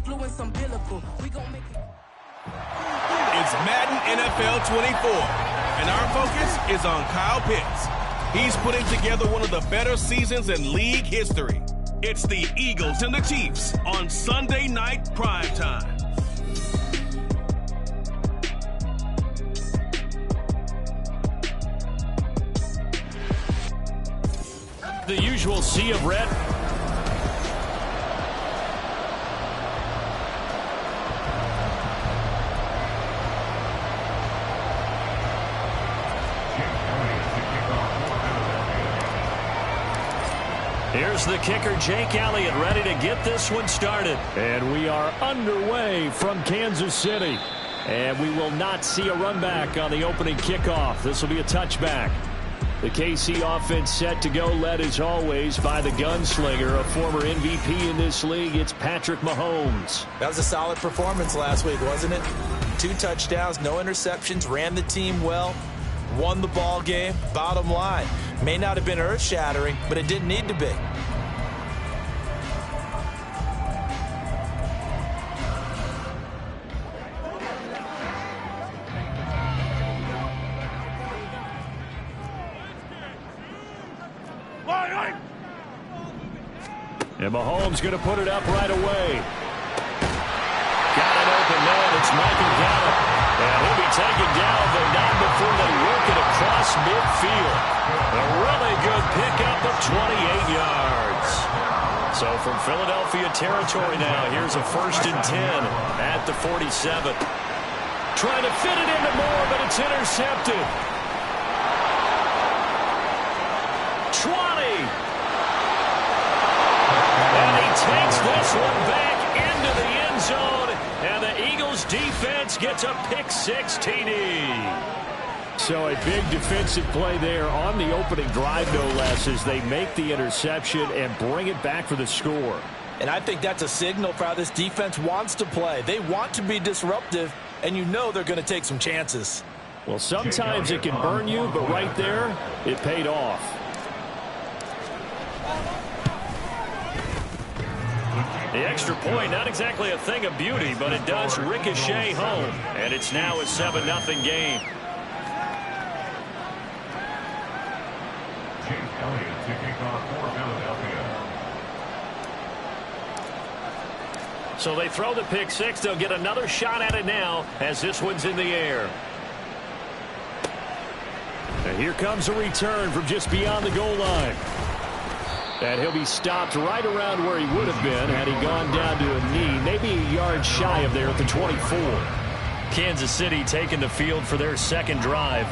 influence umbilical. We gon' make it. It's Madden NFL 24, and our focus is on Kyle Pitts. He's putting together one of the better seasons in league history. It's the Eagles and the Chiefs on Sunday night primetime. The usual sea of red. Here's the kicker, Jake Elliott, ready to get this one started. And we are underway from Kansas City. And we will not see a run back on the opening kickoff. This will be a touchback. The KC offense set to go, led as always by the gunslinger, a former MVP in this league. It's Patrick Mahomes. That was a solid performance last week, wasn't it? 2 touchdowns, no interceptions, ran the team well, won the ball game. Bottom line, may not have been earth-shattering, but it didn't need to be. And Mahomes going to put it up right away. Got an open man. It's Michael Gallup. And he'll be taken down, though not before they work it across midfield. A really good pickup of 28 yards. So from Philadelphia territory now, here's a 1st and 10 at the 47. Trying to fit it into Moore, but it's intercepted. 20. And he takes this one back into the end zone, and the Eagles defense gets a pick-6 TD. So a big defensive play there on the opening drive, no less, as they make the interception and bring it back for the score. And I think that's a signal for how this defense wants to play. They want to be disruptive, and you know they're going to take some chances. Well, sometimes it can burn you, but right there, it paid off. The extra point, not exactly a thing of beauty, but it does ricochet home. And it's now a 7-0 game. So they throw the pick-6. They'll get another shot at it now as this one's in the air. And here comes a return from just beyond the goal line. And he'll be stopped right around where he would have been had he gone down to a knee, maybe a yard shy of there at the 24. Kansas City taking the field for their second drive.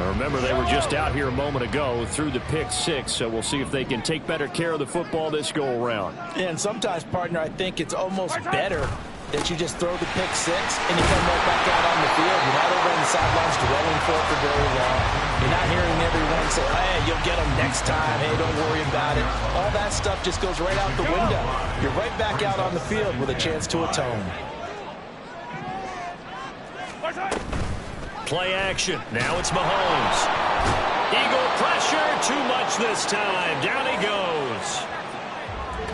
Now remember, they were just out here a moment ago through the pick-6, so we'll see if they can take better care of the football this go-around. And sometimes, partner, I think it's almost better that you just throw the pick-6 and you come right back out on the field. You're not over on the sidelines dwelling for it for very long. You're not hearing everyone say, hey, you'll get them next time. Hey, don't worry about it. All that stuff just goes right out the window. You're right back out on the field with a chance to atone. Play action. Now it's Mahomes. Eagle pressure. Too much this time. Down he goes.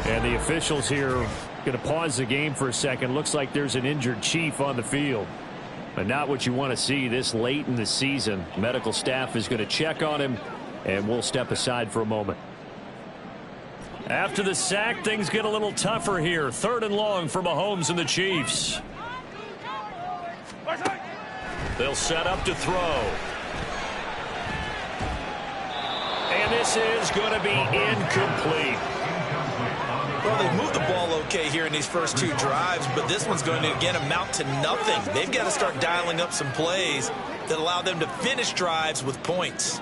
And the officials here going to pause the game for a second. Looks like there's an injured Chief on the field. But not what you want to see this late in the season. Medical staff is going to check on him, and we'll step aside for a moment. After the sack, things get a little tougher here. 3rd and long for Mahomes and the Chiefs. They'll set up to throw. And this is going to be incomplete. Well, they've moved the ball okay here in these first 2 drives, but this one's going to, again, amount to nothing. They've got to start dialing up some plays that allow them to finish drives with points.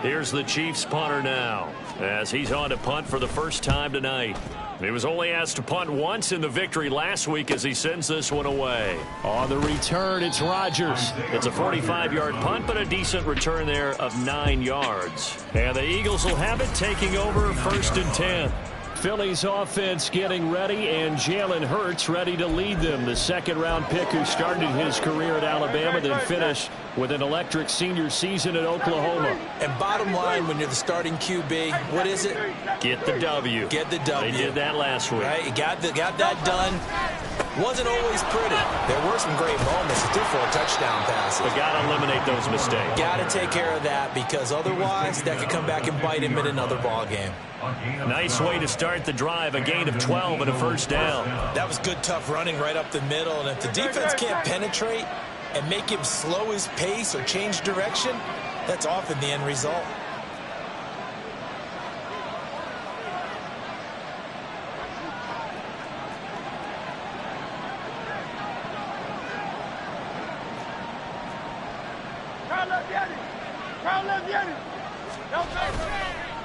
Here's the Chiefs punter now, as he's on to punt for the first time tonight. He was only asked to punt once in the victory last week as he sends this one away. On the return, it's Rodgers. It's a 45-yard punt, but a decent return there of 9 yards. And the Eagles will have it, taking over 1st and 10. Phillies offense getting ready, and Jalen Hurts ready to lead them. The second-round pick who started his career at Alabama, then finished with an electric senior season at Oklahoma. And bottom line, when you're the starting QB, what is it? Get the W. Get the W. They did that last week. Right? You got that done. Wasn't always pretty. There were some great moments. He threw 4 touchdown passes. But got to eliminate those mistakes. Got to take care of that, because otherwise that could come back and bite him in another ball game. Nice way to start the drive. A gain of 12 and a first down. That was good, tough running right up the middle. And if the defense can't penetrate and make him slow his pace or change direction, that's often the end result.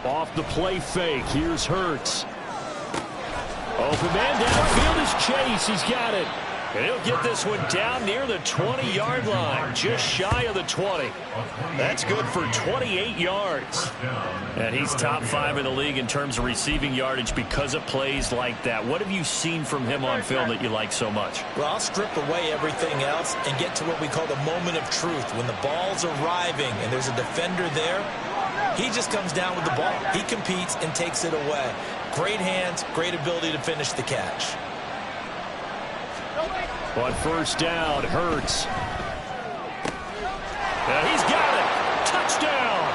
Off the play fake. Here's Hurts. Open man downfield is Chase. He's got it. And he'll get this one down near the 20-yard line, just shy of the 20. That's good for 28 yards. And he's top 5 in the league in terms of receiving yardage because of plays like that. What have you seen from him on film that you like so much? Well, I'll strip away everything else and get to what we call the moment of truth. When the ball's arriving and there's a defender there, he just comes down with the ball. He competes and takes it away. Great hands, great ability to finish the catch. On first down, Hurts. He's got it. Touchdown.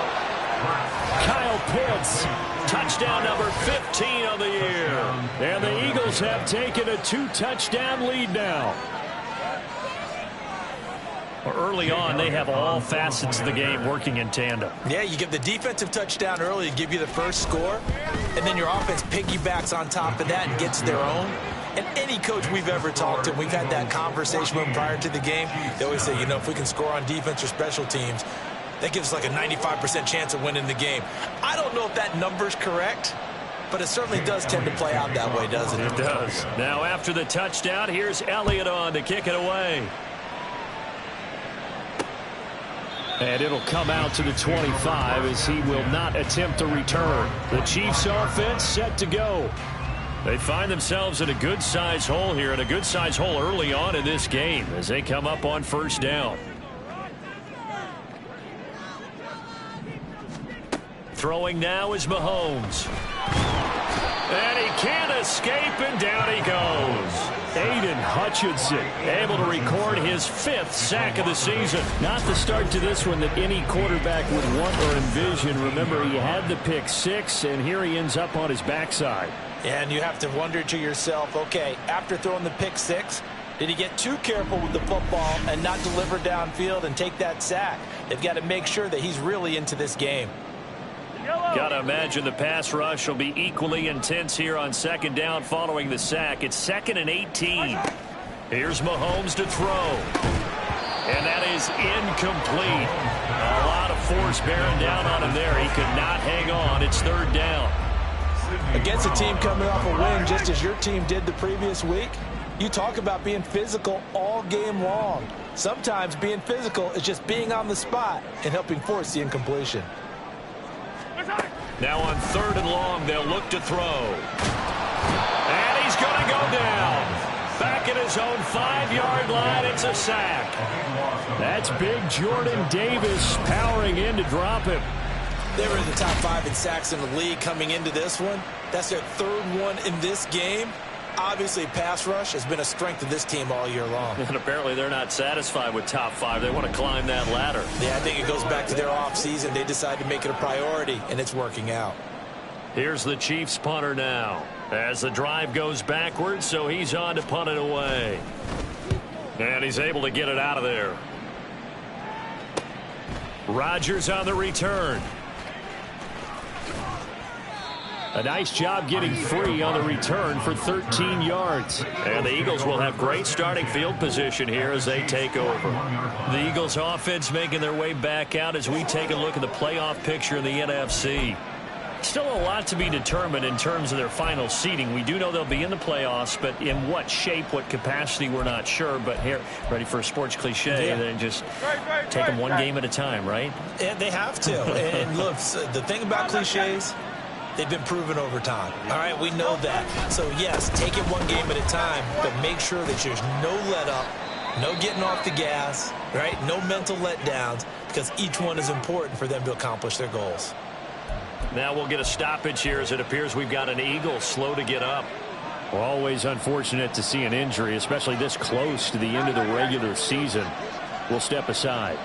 Kyle Pitts. Touchdown number 15 on the year. And the Eagles have taken a 2-touchdown lead now. Early on, they have all facets of the game working in tandem. Yeah, you give the defensive touchdown early to give you the first score, and then your offense piggybacks on top of that and gets their own. And any coach we've ever talked to, we've had that conversation with them prior to the game. They always say, you know, if we can score on defense or special teams, that gives us like a 95% chance of winning the game. I don't know if that number's correct, but it certainly does tend to play out that way, doesn't it? It does. Now, after the touchdown, here's Elliott on to kick it away. And it'll come out to the 25 as he will not attempt a return. The Chiefs offense set to go. They find themselves in a good-sized hole here, and a good-sized hole early on in this game as they come up on first down. Throwing now is Mahomes. And he can't escape, and down he goes. Aiden Hutchinson able to record his 5th sack of the season. Not the start to this one that any quarterback would want or envision. Remember, he had the pick 6, and here he ends up on his backside. And you have to wonder to yourself, okay, after throwing the pick 6, did he get too careful with the football and not deliver downfield and take that sack? They've got to make sure that he's really into this game. Got to imagine the pass rush will be equally intense here on second down following the sack. It's 2nd and 18. Here's Mahomes to throw. And that is incomplete. A lot of force bearing down on him there. He could not hang on. It's 3rd down. Against a team coming off a win just as your team did the previous week, you talk about being physical all game long. Sometimes being physical is just being on the spot and helping force the incompletion. Now on 3rd and long, they'll look to throw. And he's going to go down. Back at his own 5-yard line, it's a sack. That's big Jordan Davis powering in to drop him. They were in the top 5 in sacks in the league coming into this one. That's their 3rd one in this game. Obviously, pass rush has been a strength of this team all year long. And apparently they're not satisfied with top 5. They want to climb that ladder. Yeah, I think it goes back to their offseason. They decided to make it a priority, and it's working out. Here's the Chiefs punter now. As the drive goes backwards, so he's on to punt it away. And he's able to get it out of there. Rodgers on the return. A nice job getting free on the return for 13 yards. And the Eagles will have great starting field position here as they take over. The Eagles offense making their way back out as we take a look at the playoff picture in the NFC. Still a lot to be determined in terms of their final seeding. We do know they'll be in the playoffs, but in what shape, what capacity, we're not sure. But here, ready for a sports cliche, then just take them one game at a time, right? And they have to. And look, the thing about cliches, They've been proven over time. All right, we know that. So, yes, take it one game at a time, but make sure that there's no let-up, no getting off the gas, right? No mental letdowns, because each one is important for them to accomplish their goals. Now we'll get a stoppage here as it appears we've got an Eagle slow to get up. Well, always unfortunate to see an injury, especially this close to the end of the regular season. We'll step aside.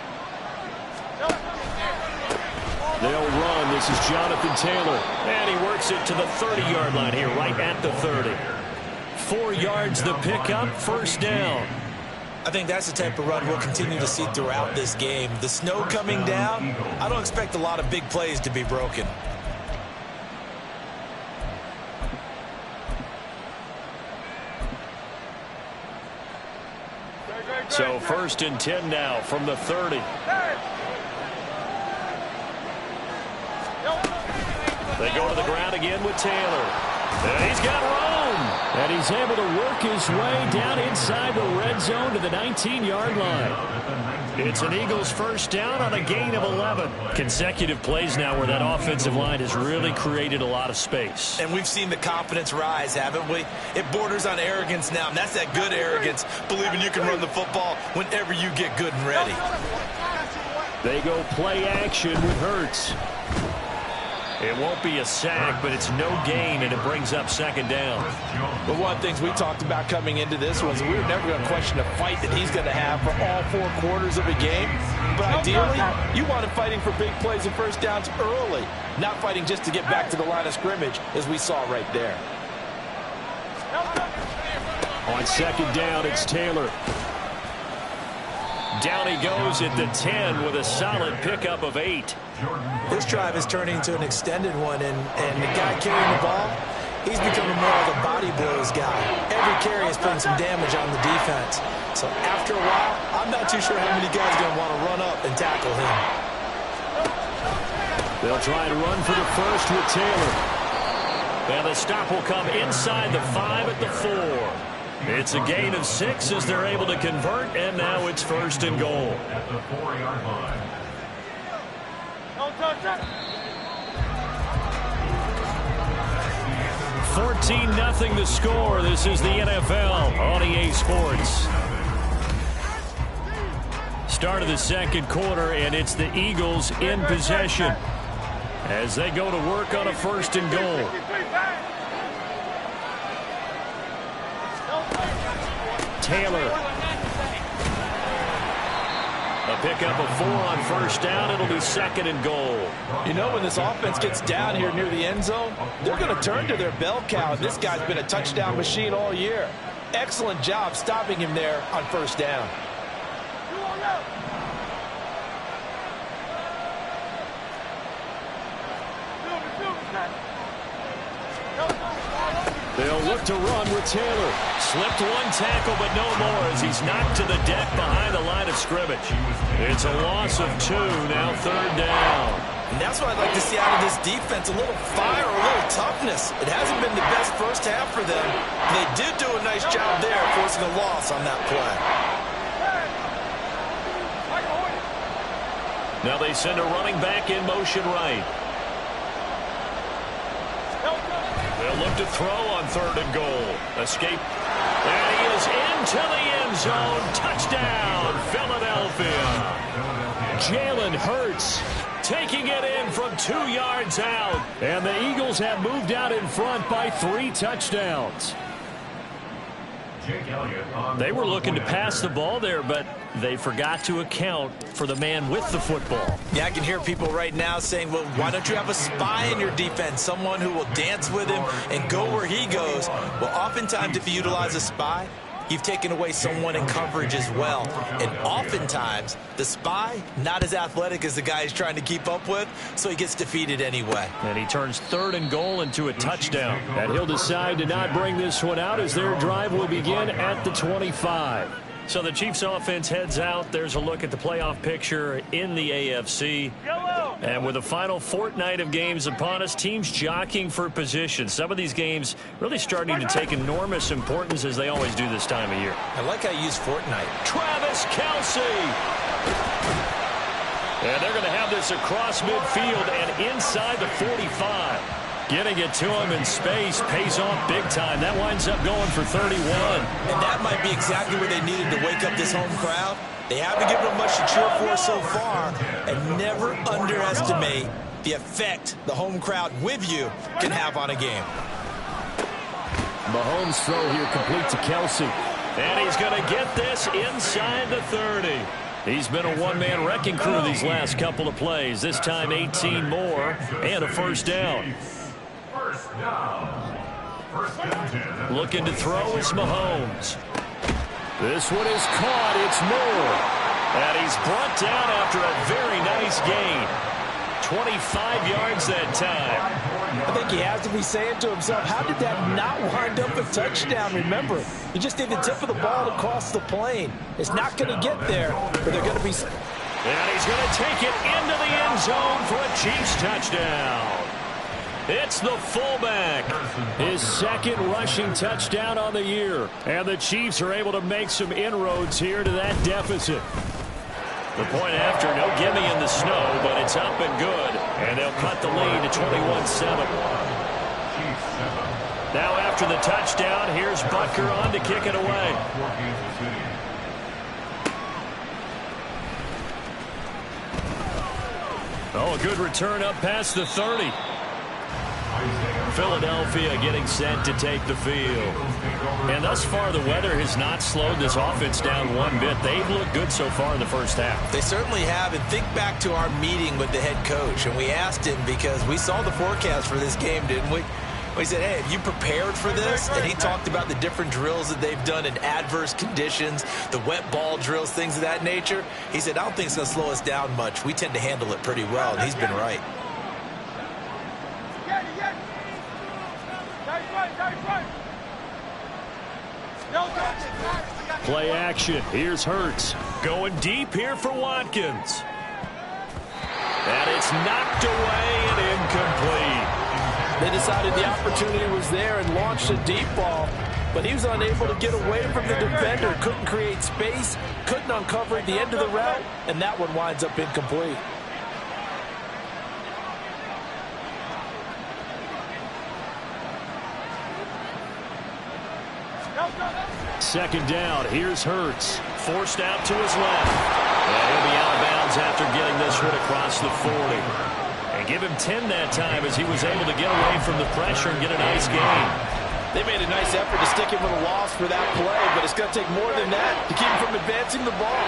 They'll run. This is Jonathan Taylor. And he works it to the 30-yard line here, right at the 30. 4 yards the pickup, first down. I think that's the type of run we'll continue to see throughout this game. The snow coming down, I don't expect a lot of big plays to be broken. So 1st and 10 now from the 30. They go to the ground again with Taylor. And he's got room. And he's able to work his way down inside the red zone to the 19-yard line. It's an Eagles first down on a gain of 11. Consecutive plays now where that offensive line has really created a lot of space. And we've seen the confidence rise, haven't we? It borders on arrogance now, and that's that good arrogance, believing you can run the football whenever you get good and ready. They go play action with Hurts. It won't be a sack, but it's no gain, and it brings up 2nd down. But one of the things we talked about coming into this was we were never going to question the fight that he's going to have for all 4 quarters of a game. But ideally, you want him fighting for big plays and first downs early, not fighting just to get back to the line of scrimmage, as we saw right there. On 2nd down, it's Taylor. Down he goes at the 10 with a solid pickup of 8. This drive is turning into an extended one, and the guy carrying the ball, he's becoming more of a body blows guy. Every carry is putting some damage on the defense. So after a while, I'm not too sure how many guys are going to want to run up and tackle him. They'll try to run for the first with Taylor. And the stop will come inside the 5 at the 4. It's a gain of 6 as they're able to convert, and now it's 1st and goal. At the 4-yard line. 14-0 the score. This is the NFL on EA Sports. Start of the 2nd quarter, and it's the Eagles in possession as they go to work on a 1st and goal. Taylor. A pickup of 4 on 1st down. It'll be 2nd and goal. You know, when this offense gets down here near the end zone, they're going to turn to their bell cow. This guy's been a touchdown machine all year. Excellent job stopping him there on 1st down. They'll look to run with Taylor. Slipped 1 tackle, but no more as he's knocked to the deck behind the line of scrimmage. It's a loss of 2, now 3rd down. And that's what I'd like to see out of this defense, a little fire, a little toughness. It hasn't been the best first half for them. They did do a nice job there, forcing a loss on that play. Now they send a running back in motion right. They'll look to throw on 3rd and goal. Escape. And he is into the end zone. Touchdown, Philadelphia. Jalen Hurts taking it in from 2 yards out. And the Eagles have moved out in front by 3 touchdowns. They were looking to pass the ball there, but they forgot to account for the man with the football. Yeah, I can hear people right now saying, well, why don't you have a spy in your defense, someone who will dance with him and go where he goes? Well, oftentimes if you utilize a spy, you've taken away someone in coverage as well. And oftentimes, the spy, not as athletic as the guy he's trying to keep up with, so he gets defeated anyway. And he turns 3rd and goal into a touchdown. And he'll decide to not bring this one out as their drive will begin at the 25. So the Chiefs offense heads out. There's a look at the playoff picture in the AFC. And with the final fortnight of games upon us, teams jockeying for position. Some of these games really starting to take enormous importance as they always do this time of year. I like how you use Fortnite. Travis Kelce. And they're going to have this across midfield and inside the 45. Getting it to him in space pays off big time. That winds up going for 31. And that might be exactly where they needed to wake up this home crowd. They haven't given them much to cheer for so far, and never underestimate the effect the home crowd with you can have on a game. Mahomes' throw here complete to Kelsey. And he's going to get this inside the 30. He's been a one-man wrecking crew these last couple of plays. This time 18 more and a first down. Looking to throw is Mahomes. This one is caught. It's Moore. And he's brought down after a very nice gain. 25 yards that time. I think he has to be saying to himself, how did that not wind up a touchdown? Remember, you just need the tip of the ball to cross the plane. It's not going to get there, but they're going to be... And he's going to take it into the end zone for a Chiefs touchdown. It's the fullback. His second rushing touchdown on the year. And the Chiefs are able to make some inroads here to that deficit. The point after, no gimme in the snow, but it's up and good. And they'll cut the lead to 21-7. Now after the touchdown, here's Butker on to kick it away. Oh, a good return up past the 30. Philadelphia getting set to take the field. And thus far, the weather has not slowed this offense down one bit. They've looked good so far in the first half. They certainly have. And think back to our meeting with the head coach. And we asked him, because we saw the forecast for this game, didn't we? We said, hey, have you prepared for this? And he talked about the different drills that they've done in adverse conditions, the wet ball drills, things of that nature. He said, I don't think it's going to slow us down much. We tend to handle it pretty well. And he's been right. Play action. Here's Hurts. Going deep here for Watkins. And it's knocked away and incomplete. They decided the opportunity was there and launched a deep ball, but he was unable to get away from the defender. Couldn't create space, couldn't uncover the end of the route, and that one winds up incomplete. Second down. Here's Hurts. Forced out to his left. And he'll be out of bounds after getting this one across the 40. And give him 10 that time as he was able to get away from the pressure and get a nice gain. They made a nice effort to stick him with a loss for that play, but it's going to take more than that to keep him from advancing the ball.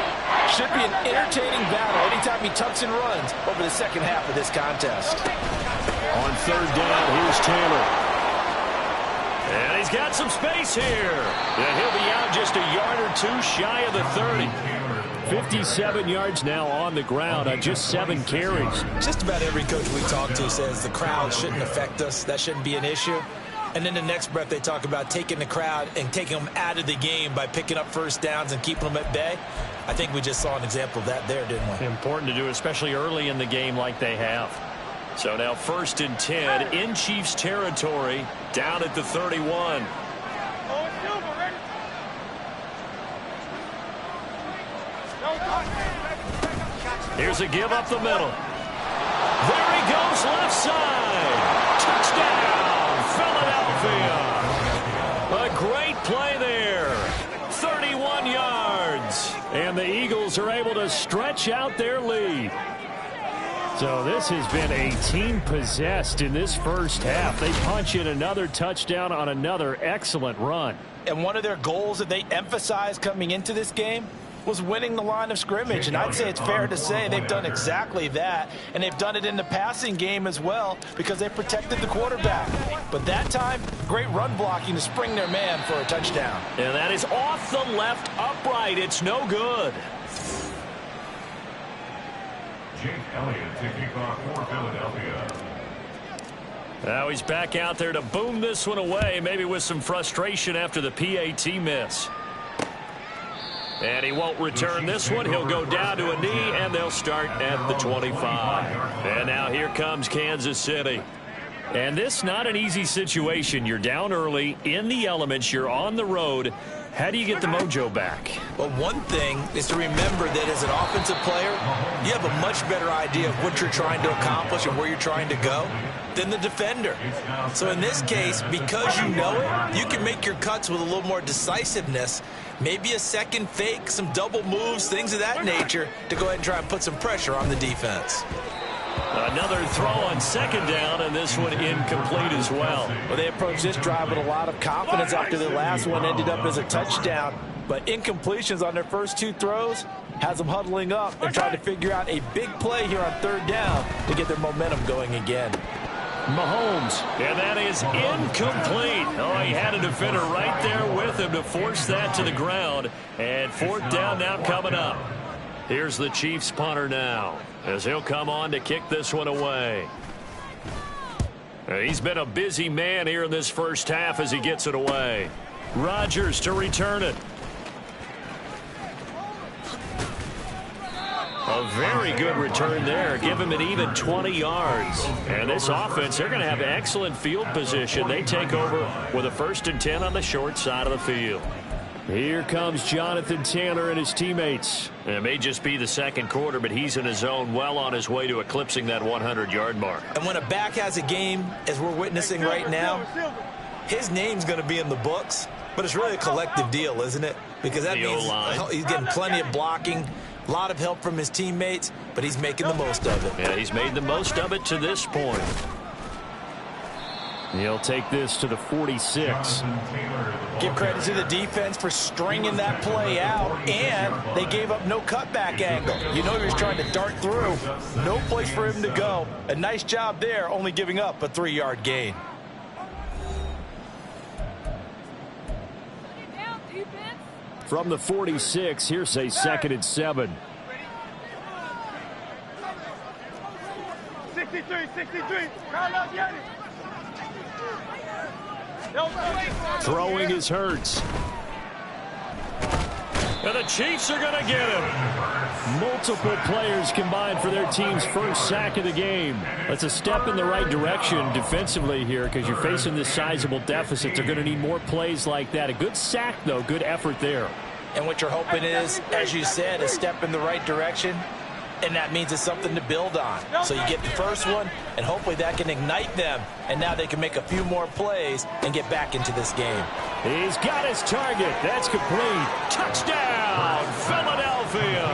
Should be an entertaining battle anytime he tucks and runs over the second half of this contest. On third down, here's Taylor. And he's got some space here. And he'll be out just a yard or two shy of the 30. 57 yards now on the ground on just 7 carries. Just about every coach we talk to says the crowd shouldn't affect us. That shouldn't be an issue. And then the next breath they talk about taking the crowd and taking them out of the game by picking up first downs and keeping them at bay. I think we just saw an example of that there, didn't we? Important to do, especially early in the game like they have. So now 1st and 10 in Chiefs territory, down at the 31. Here's a give up the middle. There he goes, left side. Touchdown, Philadelphia. A great play there. 31 yards. And the Eagles are able to stretch out their lead. So this has been a team possessed in this first half. They punch in another touchdown on another excellent run. And one of their goals that they emphasized coming into this game was winning the line of scrimmage. And I'd say it's fair to say they've done exactly that. And they've done it in the passing game as well because they protected the quarterback. But that time, great run blocking to spring their man for a touchdown. And that is off the left upright. It's no good. Jake Elliott to kick off for Philadelphia. Now he's back out there to boom this one away, maybe with some frustration after the PAT miss. And he won't return this one. He'll go down to a knee, and they'll start at the 25. And now here comes Kansas City. And this not an easy situation. You're down early, in the elements, you're on the road. How do you get the mojo back? Well, one thing is to remember that as an offensive player, you have a much better idea of what you're trying to accomplish and where you're trying to go than the defender. So in this case, because you know it, you can make your cuts with a little more decisiveness, maybe a second fake, some double moves, things of that nature, to go ahead and try and put some pressure on the defense. Another throw on second down, and this one incomplete as well. Well, they approached this drive with a lot of confidence after the last one ended up as a touchdown. But incompletions on their first two throws has them huddling up and trying to figure out a big play here on third down to get their momentum going again. Mahomes, and that is incomplete. Oh, he had a defender right there with him to force that to the ground. And fourth down now coming up. Here's the Chiefs punter now, as he'll come on to kick this one away. He's been a busy man here in this first half as he gets it away. Rodgers to return it. A very good return there. Give him an even 20 yards. And this offense, they're going to have excellent field position. They take over with a 1st and 10 on the short side of the field. Here comes Jonathan Taylor and his teammates. It may just be the second quarter, but he's in his zone, well on his way to eclipsing that 100-yard mark. And when a back has a game, as we're witnessing right now, his name's going to be in the books, but it's really a collective deal, isn't it? Because that means he's getting plenty of blocking, a lot of help from his teammates, but he's making the most of it. Yeah, he's made the most of it to this point. He'll take this to the 46. Give credit to the defense for stringing that play out, and they gave up no cutback angle. You know he was trying to dart through. No place for him to go. A nice job there, only giving up a 3-yard gain. From the 46, here's a 2nd and 7. 63. Carlos, get it. Throwing is Hurts. And the Chiefs are going to get him. Multiple players combined for their team's first sack of the game. That's a step in the right direction defensively here because you're facing this sizable deficit. They're going to need more plays like that. A good sack, though. Good effort there. And what you're hoping is, as you said, a step in the right direction. And that means it's something to build on. So you get the first one, and hopefully that can ignite them. And now they can make a few more plays and get back into this game. He's got his target. That's complete. Touchdown, Philadelphia.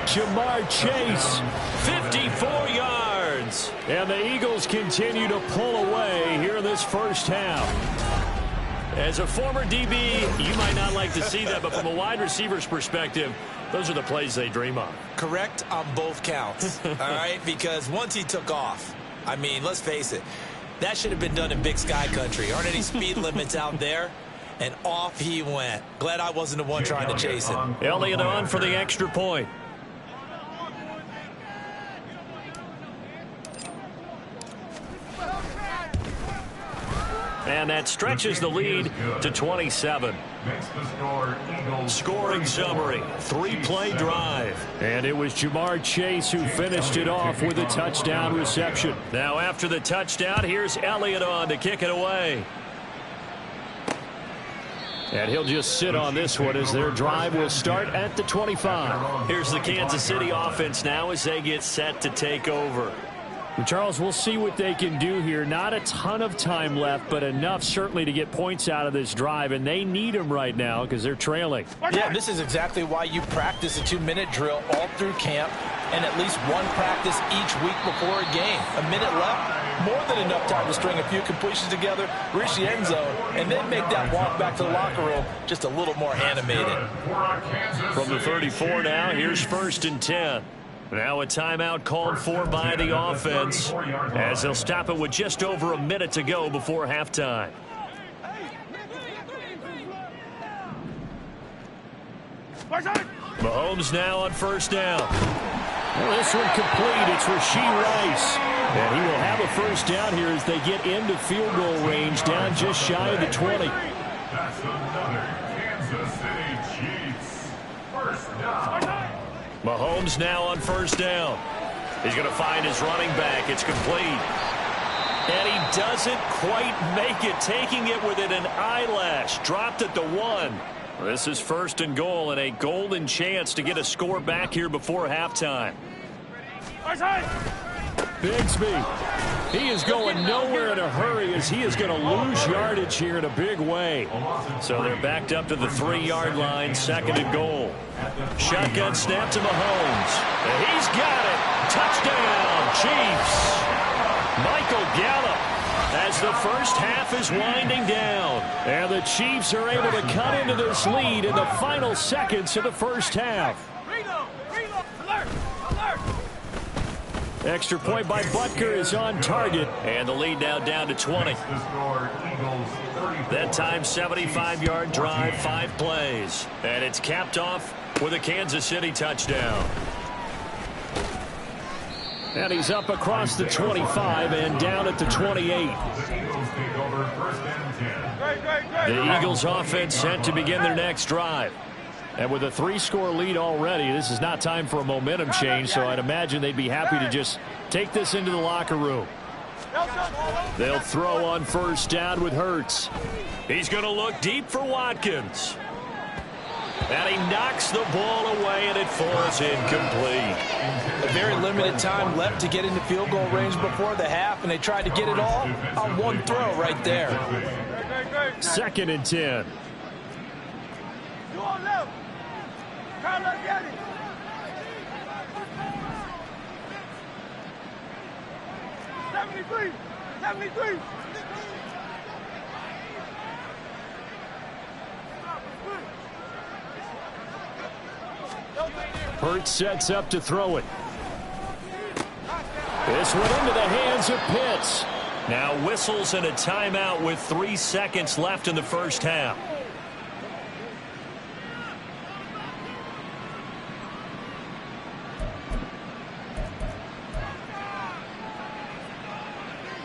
Jamar Chase, 54 yards. And the Eagles continue to pull away here in this first half. As a former DB, you might not like to see that, but from a wide receiver's perspective, those are the plays they dream of. Correct on both counts, all right? Because once he took off, I mean, let's face it, that should have been done in Big Sky Country. Aren't any speed limits out there? And off he went. Glad I wasn't the one trying to chase him. Elliott on for the extra point. And that stretches the lead to 27. Scoring summary, 3-play drive. And it was Jamar Chase who finished it off with a touchdown reception. Now after the touchdown, here's Elliott on to kick it away. And he'll just sit on this one as their drive will start at the 25. Here's the Kansas City offense now as they get set to take over. Charles, we'll see what they can do here. Not a ton of time left, but enough certainly to get points out of this drive, and they need them right now because they're trailing. Yeah, this is exactly why you practice a 2-minute drill all through camp and at least one practice each week before a game. A minute left, more than enough time to string a few completions together, reach the end zone, and then make that walk back to the locker room just a little more animated. From the 34 now, here's 1st and 10. Now a timeout called for by the offense as they'll stop it with just over a minute to go before halftime. Mahomes now on 1st down. Well, this one complete. It's Rashee Rice. And he will have a 1st down here as they get into field goal range down just shy of the 20. That's another Kansas City Chiefs 1st down. Mahomes now on 1st down. He's going to find his running back. It's complete. And he doesn't quite make it, taking it within an eyelash. Dropped at the 1. This is 1st and goal, and a golden chance to get a score back here before halftime. Bigsby. He is going nowhere in a hurry as he is going to lose yardage here in a big way. So they're backed up to the 3-yard line, 2nd and goal. Shotgun snap to Mahomes. And he's got it. Touchdown, Chiefs. Michael Gallup as the first half is winding down. And the Chiefs are able to cut into this lead in the final seconds of the first half. Extra point by Butker is on target. And the lead now down to 20. That time 75-yard drive, 5 plays. And it's capped off with a Kansas City touchdown. And he's up across the 25 and down at the 28. The Eagles offense set to begin their next drive. And with a 3-score lead already, this is not time for a momentum change, so I'd imagine they'd be happy to just take this into the locker room. They'll throw on first down with Hurts. He's going to look deep for Watkins. And he knocks the ball away, and it falls incomplete. A very limited time left to get into field goal range before the half, and they tried to get it all on one throw right there. 2nd and 10. Hurts sets up to throw it. This went into the hands of Pitts. Now whistles and a timeout with 3 seconds left in the first half.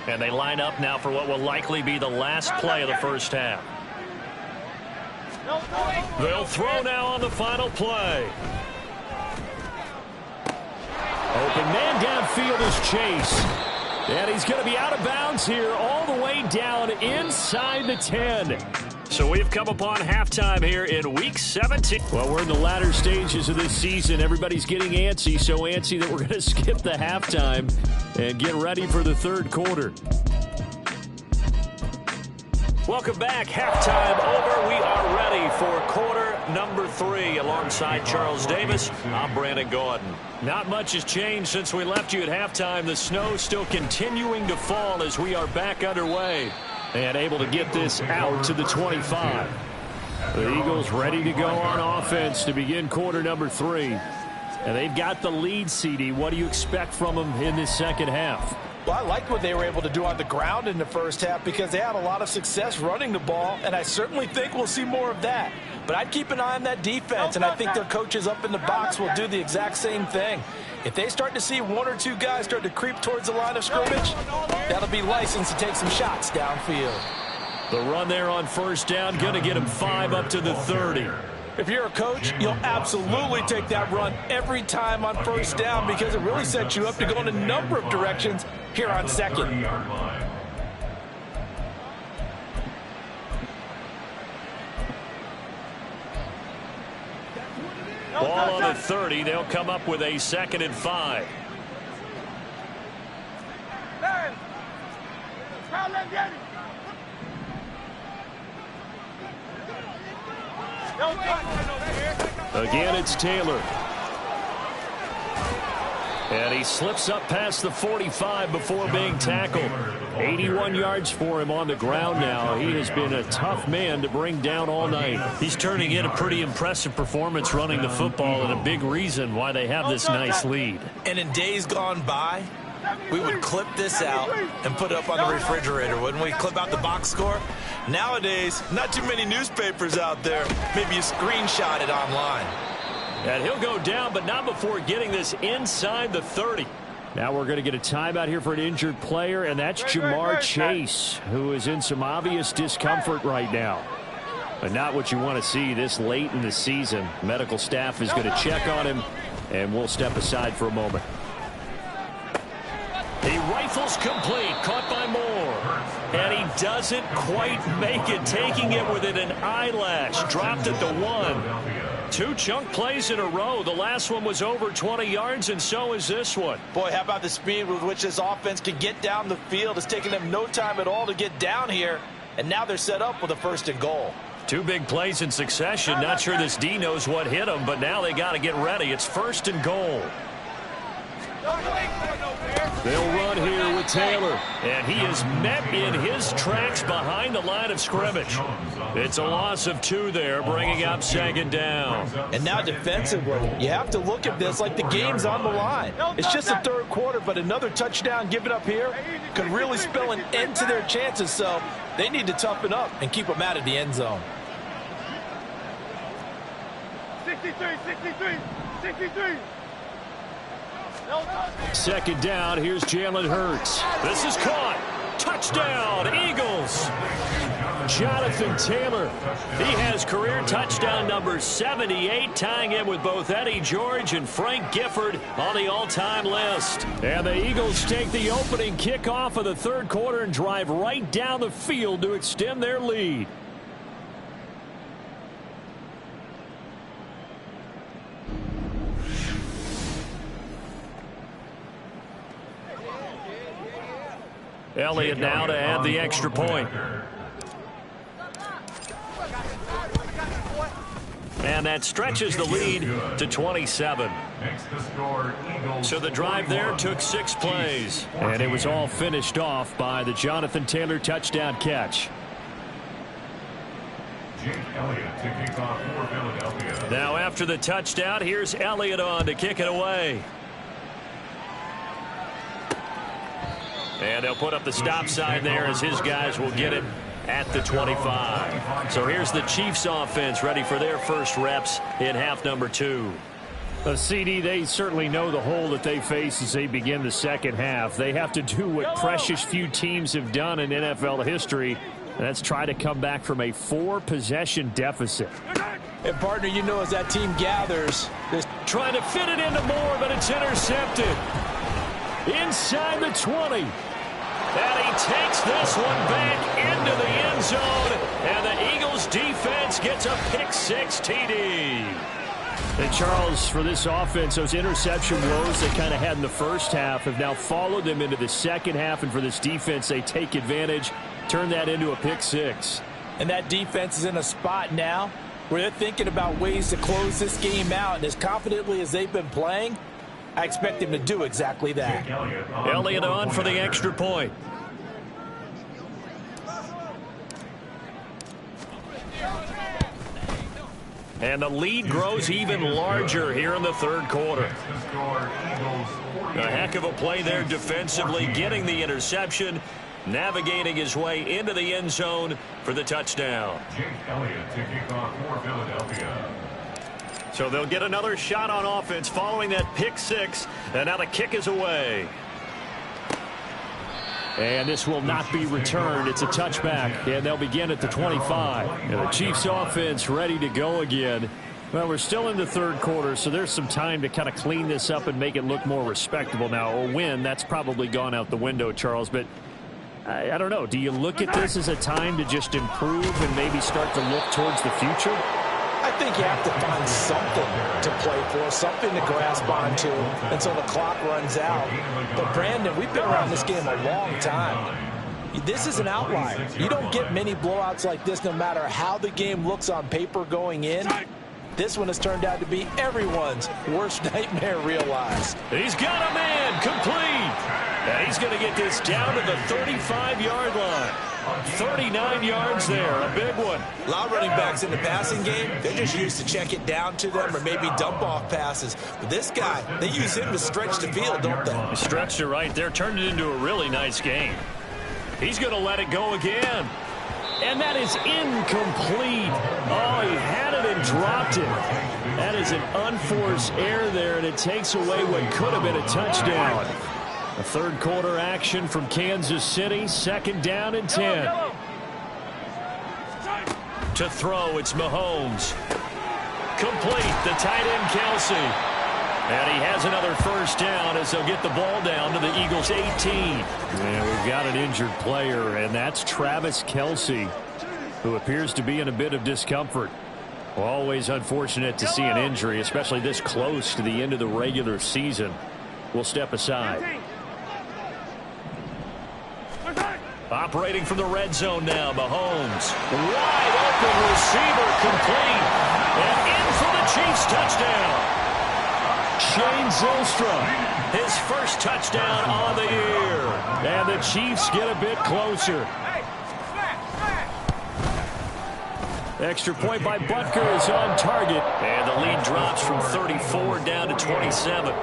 And they line up now for what will likely be the last play of the first half. They'll throw now on the final play. Open man downfield is Chase. And he's going to be out of bounds here all the way down inside the 10. So we've come upon halftime here in Week 17. Well, we're in the latter stages of this season. Everybody's getting antsy, so antsy that we're going to skip the halftime and get ready for the 3rd quarter. Welcome back. Halftime over. We are ready for quarter number 3. Alongside Charles Davis, I'm Brandon Gordon. Not much has changed since we left you at halftime. The snow still continuing to fall as we are back underway. And able to get this out to the 25. The Eagles ready to go on offense to begin quarter number 3. And they've got the lead, CD. What do you expect from them in this second half? Well, I liked what they were able to do on the ground in the first half because they had a lot of success running the ball, and I certainly think we'll see more of that. But I'd keep an eye on that defense, and I think their coaches up in the box will do the exact same thing. If they start to see 1 or 2 guys start to creep towards the line of scrimmage, that'll be licensed to take some shots downfield. The run there on first down, going to get him 5 up to the 30. If you're a coach, you'll absolutely take that run every time on first down because it really sets you up to go in a number of directions here on second. Ball on the 30. They'll come up with a 2nd and 5. Again, it's Taylor. And he slips up past the 45 before being tackled. 81 yards for him on the ground now. He has been a tough man to bring down all night. He's turning in a pretty impressive performance running the football, and a big reason why they have this nice lead. And in days gone by, we would clip this out and put it up on the refrigerator, wouldn't we? Clip out the box score. Nowadays, not too many newspapers out there. Maybe you screenshot it online. And he'll go down, but not before getting this inside the 30. Now we're going to get a timeout here for an injured player, and that's Jamar Chase, who is in some obvious discomfort right now. But not what you want to see this late in the season. Medical staff is going to check on him, and we'll step aside for a moment. He right Rifles complete. Caught by Moore. And he doesn't quite make it. Taking it within an eyelash. Dropped at the 1. 2 chunk plays in a row. The last one was over 20 yards, and so is this one. Boy, how about the speed with which this offense can get down the field? It's taking them no time at all to get down here. And now they're set up with a 1st and goal. 2 big plays in succession. Not sure this D knows what hit him, but now they got to get ready. It's 1st and goal. They'll run here with Taylor, and he is met in his tracks behind the line of scrimmage. It's a loss of 2 there, bringing up 2nd down. And now defensively, you have to look at this like the game's on the line. It's just the 3rd quarter, but another touchdown given up here could really spell an end to their chances, so they need to toughen up and keep them out of the end zone. 63. 2nd down, here's Jalen Hurts. This is caught. Touchdown, Eagles. Jonathan Taylor. He has career touchdown number 78, tying it with both Eddie George and Frank Gifford on the all-time list. And the Eagles take the opening kickoff of the 3rd quarter and drive right down the field to extend their lead. Elliott now to add the extra point. And that stretches the lead to 27. So the drive there took 6 plays. And it was all finished off by the Jonathan Taylor touchdown catch. Now after the touchdown, here's Elliott on to kick it away. And they'll put up the stop sign there as his guys will get it at the 25. So here's the Chiefs offense ready for their first reps in half number 2. CD, they certainly know the hole that they face as they begin the 2nd half. They have to do what precious few teams have done in NFL history, and that's try to come back from a 4-possession deficit. And partner, you know, as that team gathers, they're trying to fit it into Moore, but it's intercepted. Inside the 20. And he takes this one back into the end zone. And the Eagles defense gets a pick-6 TD. And Charles, for this offense, those interception woes they kind of had in the 1st half have now followed them into the 2nd half. And for this defense, they take advantage, turn that into a pick-6. And that defense is in a spot now where they're thinking about ways to close this game out. And as confidently as they've been playing, I expect him to do exactly that. Elliott on for the extra point. And the lead grows even larger here in the 3rd quarter. A heck of a play there defensively, getting the interception, navigating his way into the end zone for the touchdown. So they'll get another shot on offense following that pick-6, and now the kick is away. And this will not be returned. It's a touchback, and they'll begin at the 25. And the Chiefs offense ready to go again. Well, we're still in the 3rd quarter, so there's some time to kind of clean this up and make it look more respectable. Now, a win, that's probably gone out the window, Charles, but I don't know. Do you look at this as a time to just improve and maybe start to look towards the future? I think you have to find something to play for, something to grasp onto until the clock runs out. But, Brandon, we've been around this game a long time. This is an outlier. You don't get many blowouts like this no matter how the game looks on paper going in. This one has turned out to be everyone's worst nightmare realized. He's got a man complete. And he's going to get this down to the 35-yard line. 39 yards there, a big one. A lot of running backs in the passing game, they're just used to check it down to them or maybe dump off passes. But this guy, they use him to stretch the field, don't they? He stretched it right there, turned it into a really nice game. He's going to let it go again. And that is incomplete. Oh, he had it and dropped it. That is an unforced error there, and it takes away what could have been a touchdown. A 3rd quarter action from Kansas City, 2nd down and 10. To throw, it's Mahomes. Complete, the tight end Kelsey. And he has another first down as they'll get the ball down to the Eagles' 18. And we've got an injured player, and that's Travis Kelce, who appears to be in a bit of discomfort. Always unfortunate to see an injury, especially this close to the end of the regular season. We'll step aside. Operating from the red zone now, Mahomes. Wide open receiver, complete. And in for the Chiefs touchdown. Shane Zylstra, his first touchdown on the year. And the Chiefs get a bit closer. Extra point by Butker is on target. And the lead drops from 34 down to 27.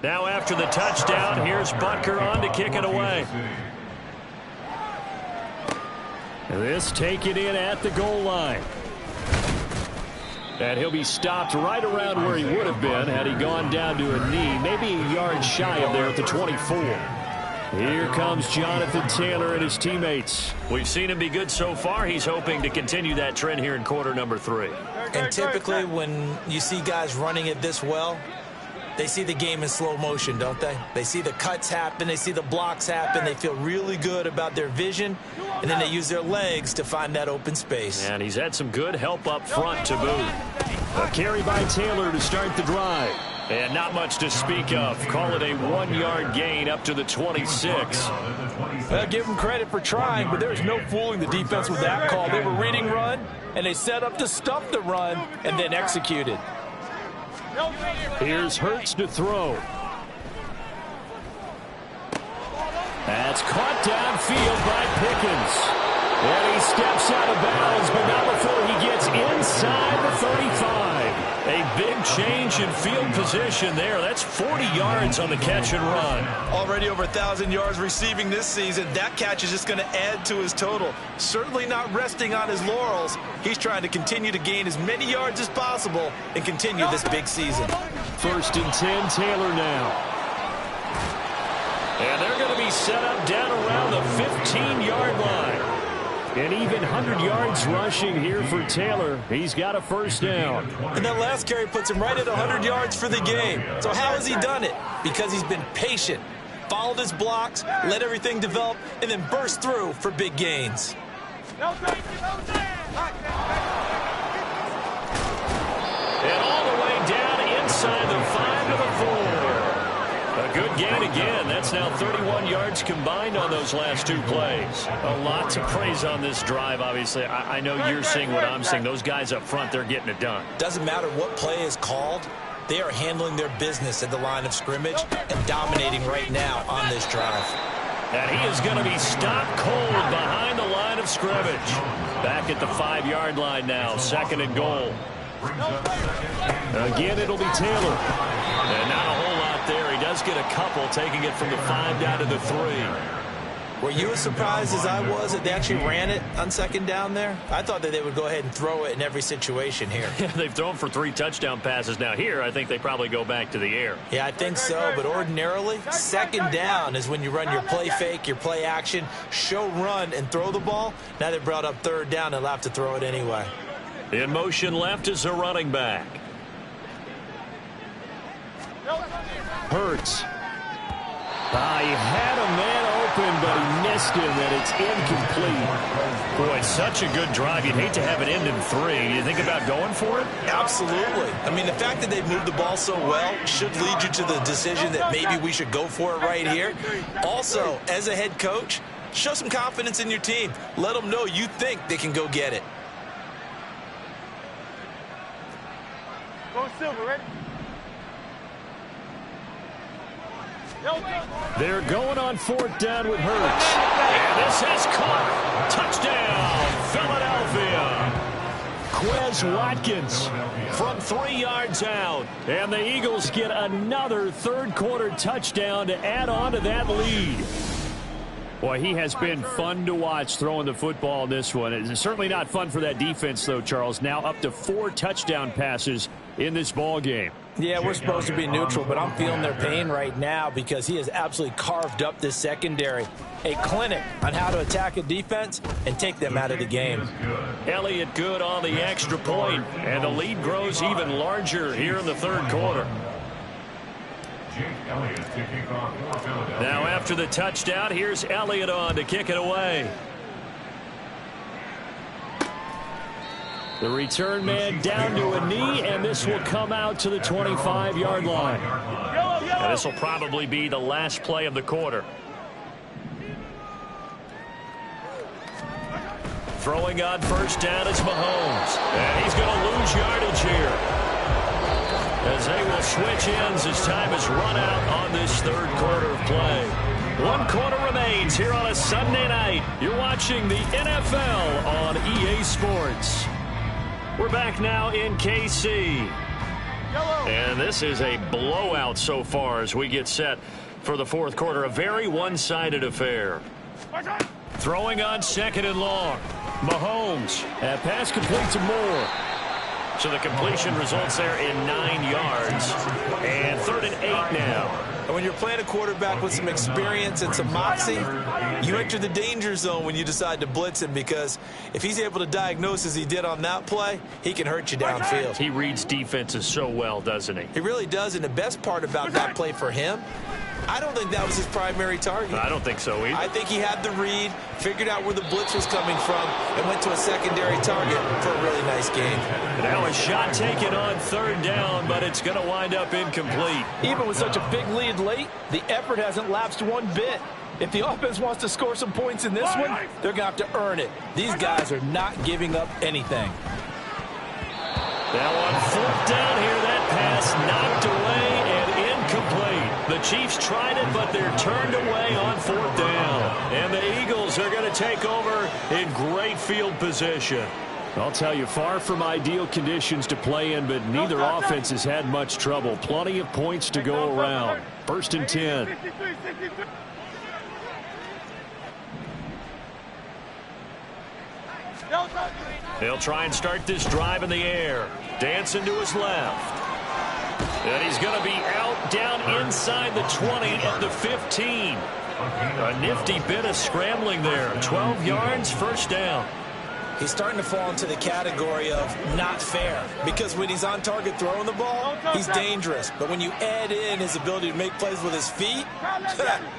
Now after the touchdown, here's Butker on to kick it away. This taken in at the goal line. And he'll be stopped right around where he would have been had he gone down to a knee, maybe a yard shy of there at the 24. Here comes Jonathan Taylor and his teammates. We've seen him be good so far. He's hoping to continue that trend here in quarter number 3. And typically when you see guys running it this well, they see the game in slow motion, don't they? They see the cuts happen. They see the blocks happen. They feel really good about their vision. And then they use their legs to find that open space. And he's had some good help up front to boot. A carry by Taylor to start the drive. And not much to speak of. Call it a 1-yard gain up to the 26. Well, give them credit for trying, but there's no fooling the defense with that call. They were reading run, and they set up to stuff the run and then executed. Here's Hurts to throw. That's caught downfield by Pickens. And he steps out of bounds, but not before he gets inside the 35. A big change in field position there. That's 40 yards on the catch and run. Already over 1,000 yards receiving this season. That catch is just going to add to his total. Certainly not resting on his laurels. He's trying to continue to gain as many yards as possible and continue this big season. 1st and 10, Taylor now. And they're going to be set up down around the 15-yard line. An even 100 yards rushing here for Taylor. He's got a first down. And that last carry puts him right at 100 yards for the game. So how has he done it? Because he's been patient, followed his blocks, let everything develop, and then burst through for big gains. And all the way down inside the 5 to the 4. A good gain again. That's now 31 yards combined on those last 2 plays. A lot to praise on this drive, obviously. I know you're seeing what I'm seeing. Those guys up front, they're getting it done. Doesn't matter what play is called. They are handling their business at the line of scrimmage and dominating right now on this drive. And he is going to be stopped cold behind the line of scrimmage. Back at the 5-yard line now. 2nd and goal. Again, it'll be Taylor. And not a whole lot there. He does get a couple, taking it from the 5 down to the 3. Were you as surprised as I was that they actually ran it on 2nd down there? I thought that they would go ahead and throw it in every situation here. Yeah, they've thrown for 3 touchdown passes. Now here, I think they probably go back to the air. Yeah, I think so, but ordinarily, 2nd down is when you run your play fake, your play action, show run, and throw the ball. Now they brought up 3rd down, they'll have to throw it anyway. In motion left is a running back. Hurts. He had a man open, but he missed him, and it's incomplete. Boy, it's such a good drive. You'd hate to have it end in 3. You think about going for it? Absolutely. I mean, the fact that they've moved the ball so well should lead you to the decision that maybe we should go for it right here. Also, as a head coach, show some confidence in your team. Let them know you think they can go get it. Go Silver, ready? They're going on 4th down with Hurts. And this is caught. Touchdown, Philadelphia. Quez Watkins from 3 yards out. And the Eagles get another 3rd quarter touchdown to add on to that lead. Boy, he has been fun to watch throwing the football in this one. It's certainly not fun for that defense, though, Charles. Now up to 4 touchdown passes in this ball game. Yeah, we're supposed to be neutral, but I'm feeling their pain right now because he has absolutely carved up this secondary. A clinic on how to attack a defense and take them out of the game. Elliott good on the extra point, and the lead grows even larger here in the third quarter. Now after the touchdown, here's Elliott on to kick it away. The return man down to a knee, and this will come out to the 25-yard line. Now, this will probably be the last play of the quarter. Throwing on first down is Mahomes. And he's going to lose yardage here, as they will switch ends as time has run out on this third quarter of play. 1 quarter remains here on a Sunday night. You're watching the NFL on EA Sports. We're back now in KC. And this is a blowout so far as we get set for the fourth quarter. A very one-sided affair. Throwing on second and long. Mahomes. That pass complete to Moore. So the completion results there in 9 yards. And 3rd and 8 now. And when you're playing a quarterback with some experience and some moxie, you enter the danger zone when you decide to blitz him, because if he's able to diagnose as he did on that play, he can hurt you downfield. He reads defenses so well, doesn't he? He really does, and the best part about that play for him, I don't think that was his primary target. I don't think so either. I think he had the read, figured out where the blitz was coming from, and went to a secondary target for a really nice game. Now a shot taken on 3rd down, but it's going to wind up incomplete. Even with such a big lead late, the effort hasn't lapsed one bit. If the offense wants to score some points in this one, they're going to have to earn it. These guys are not giving up anything. Now on 4th down here, that pass knocked away and incomplete. The Chiefs tried it, but they're turned away on 4th down. And the Eagles are going to take over in great field position. I'll tell you, far from ideal conditions to play in, but neither offense has had much trouble. Plenty of points to go around. 1st and 10. He'll try and start this drive in the air. Dancing to his left. And he's going to be out down inside the 20 at the 15. A nifty bit of scrambling there. 12 yards, 1st down. He's starting to fall into the category of not fair, because when he's on target throwing the ball, he's dangerous. But when you add in his ability to make plays with his feet,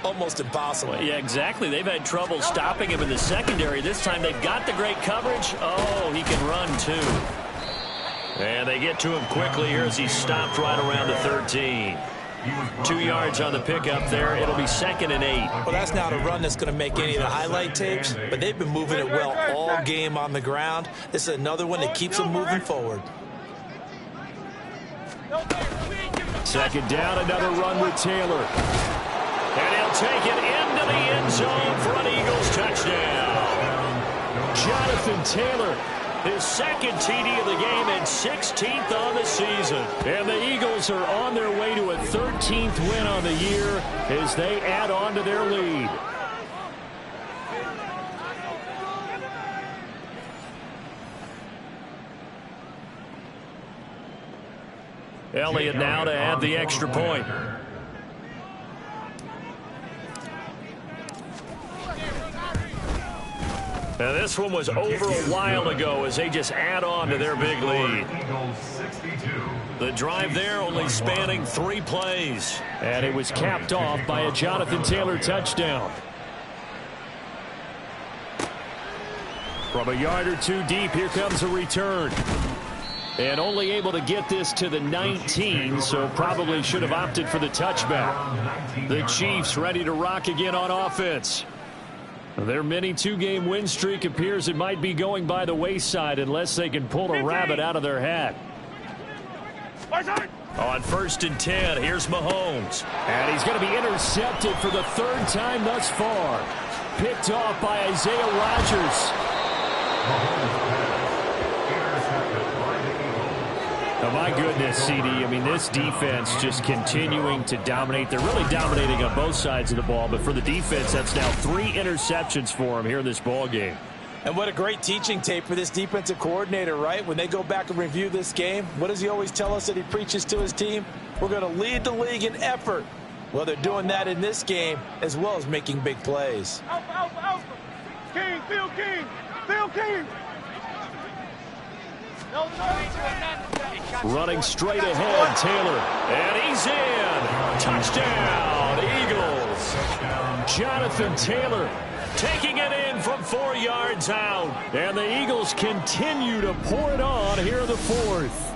almost impossible. Well, yeah, exactly. They've had trouble stopping him in the secondary. This time they've got the great coverage. Oh, he can run too. And they get to him quickly here as he's stopped right around the 13. 2 yards on the pickup there. It'll be 2nd and 8. Well, that's not a run that's going to make any of the highlight tapes, but they've been moving it well all game on the ground. This is another one that keeps them moving forward. 2nd down, another run with Taylor. And he'll take it into the end zone for an Eagles touchdown. Jonathan Taylor, his 2nd TD of the game and 16th on the season. And the Eagles are on their way to a 13th win on the year as they add on to their lead. Elliott now to add the extra point. Now this one was over a while ago as they just add on to their big lead. The drive there only spanning 3 plays. And it was capped off by a Jonathan Taylor touchdown. From a yard or 2 deep, here comes a return. And only able to get this to the 19, so probably should have opted for the touchback. The Chiefs ready to rock again on offense. Their mini 2-game win streak appears it might be going by the wayside unless they can pull a rabbit out of their hat. On 1st and 10, here's Mahomes. And he's going to be intercepted for the 3rd time thus far. Picked off by Isaiah Rodgers. Oh, my goodness, CD. I mean, this defense just continuing to dominate. They're really dominating on both sides of the ball, but for the defense, that's now 3 interceptions for them here in this ball game. And what a great teaching tape for this defensive coordinator, right? When they go back and review this game, what does he always tell us that he preaches to his team? We're going to lead the league in effort. Well, they're doing that in this game as well as making big plays. Alpha, alpha, alpha. King, Phil King. Phil King. Running straight ahead, Taylor. And he's in. Touchdown, Eagles. Jonathan Taylor taking it in from 4 yards out. And the Eagles continue to pour it on here in the 4th.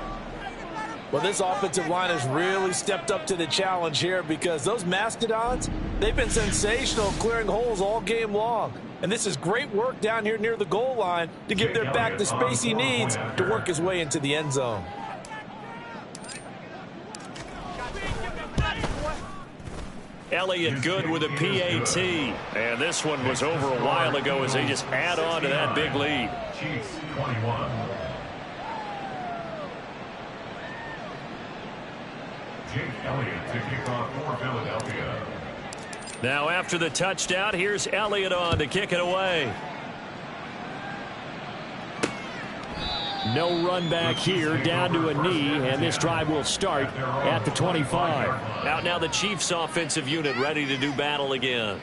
Well, this offensive line has really stepped up to the challenge here because those Mastodons, they've been sensational clearing holes all game long. And this is great work down here near the goal line to give their back the space he needs to work his way into the end zone. Elliott good with a PAT. And this one was over a while ago as they just add on to that big lead. Chiefs 21. Jake Elliott to kick off for Philadelphia. Now after the touchdown, here's Elliott on to kick it away. No run back here, down to a knee, and this drive will start at the 25. Out now the Chiefs offensive unit ready to do battle again.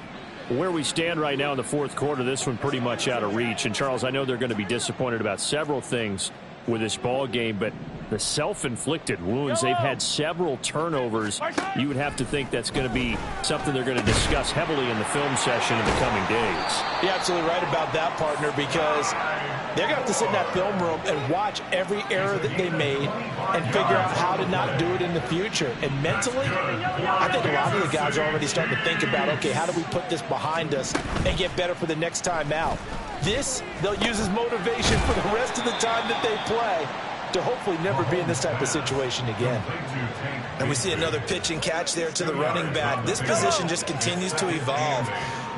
Where we stand right now in the 4th quarter, this one pretty much out of reach. And Charles, I know they're going to be disappointed about several things with this ball game, but the self-inflicted wounds, they've had several turnovers. You would have to think that's going to be something they're going to discuss heavily in the film session in the coming days. You're absolutely right about that, partner, because they're going to have to sit in that film room and watch every error that they made and figure out how to not do it in the future. And mentally, I think a lot of the guys are already starting to think about, okay, how do we put this behind us and get better for the next time out? This, they'll use as motivation for the rest of the time that they play to hopefully never be in this type of situation again. And we see another pitch and catch there to the running back. This position just continues to evolve.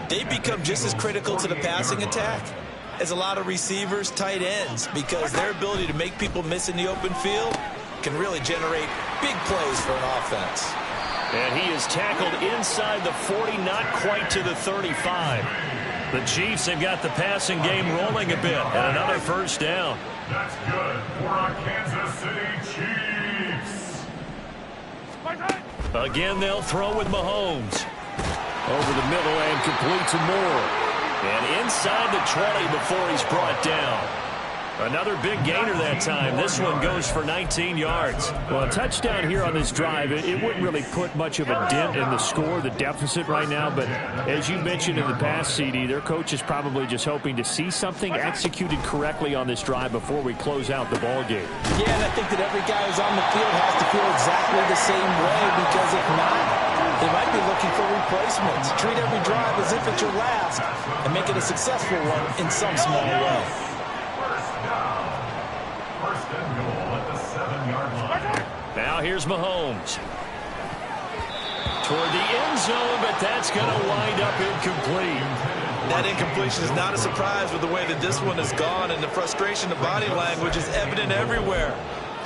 They become just as critical to the passing attack as a lot of receivers, tight ends, because their ability to make people miss in the open field can really generate big plays for an offense. And he is tackled inside the 40, not quite to the 35. The Chiefs have got the passing game rolling a bit, and another first down. That's good for our Kansas City Chiefs. Again, they'll throw with Mahomes. Over the middle and complete to Moore. And inside the 20 before he's brought down. Another big gainer that time. This one goes for 19 yards. Well, a touchdown here on this drive, it wouldn't really put much of a dent in the score, the deficit right now. But as you mentioned in the past, CD, their coach is probably just hoping to see something executed correctly on this drive before we close out the ball game. Yeah, and I think that every guy who's on the field has to feel exactly the same way, because if not, they might be looking for replacements. Treat every drive as if it's your last and make it a successful one in some small way. First and goal at the 7-yard line. Now here's Mahomes. Toward the end zone, but that's going to wind up incomplete. That incompletion is not a surprise with the way that this one has gone, and the frustration of body language is evident everywhere.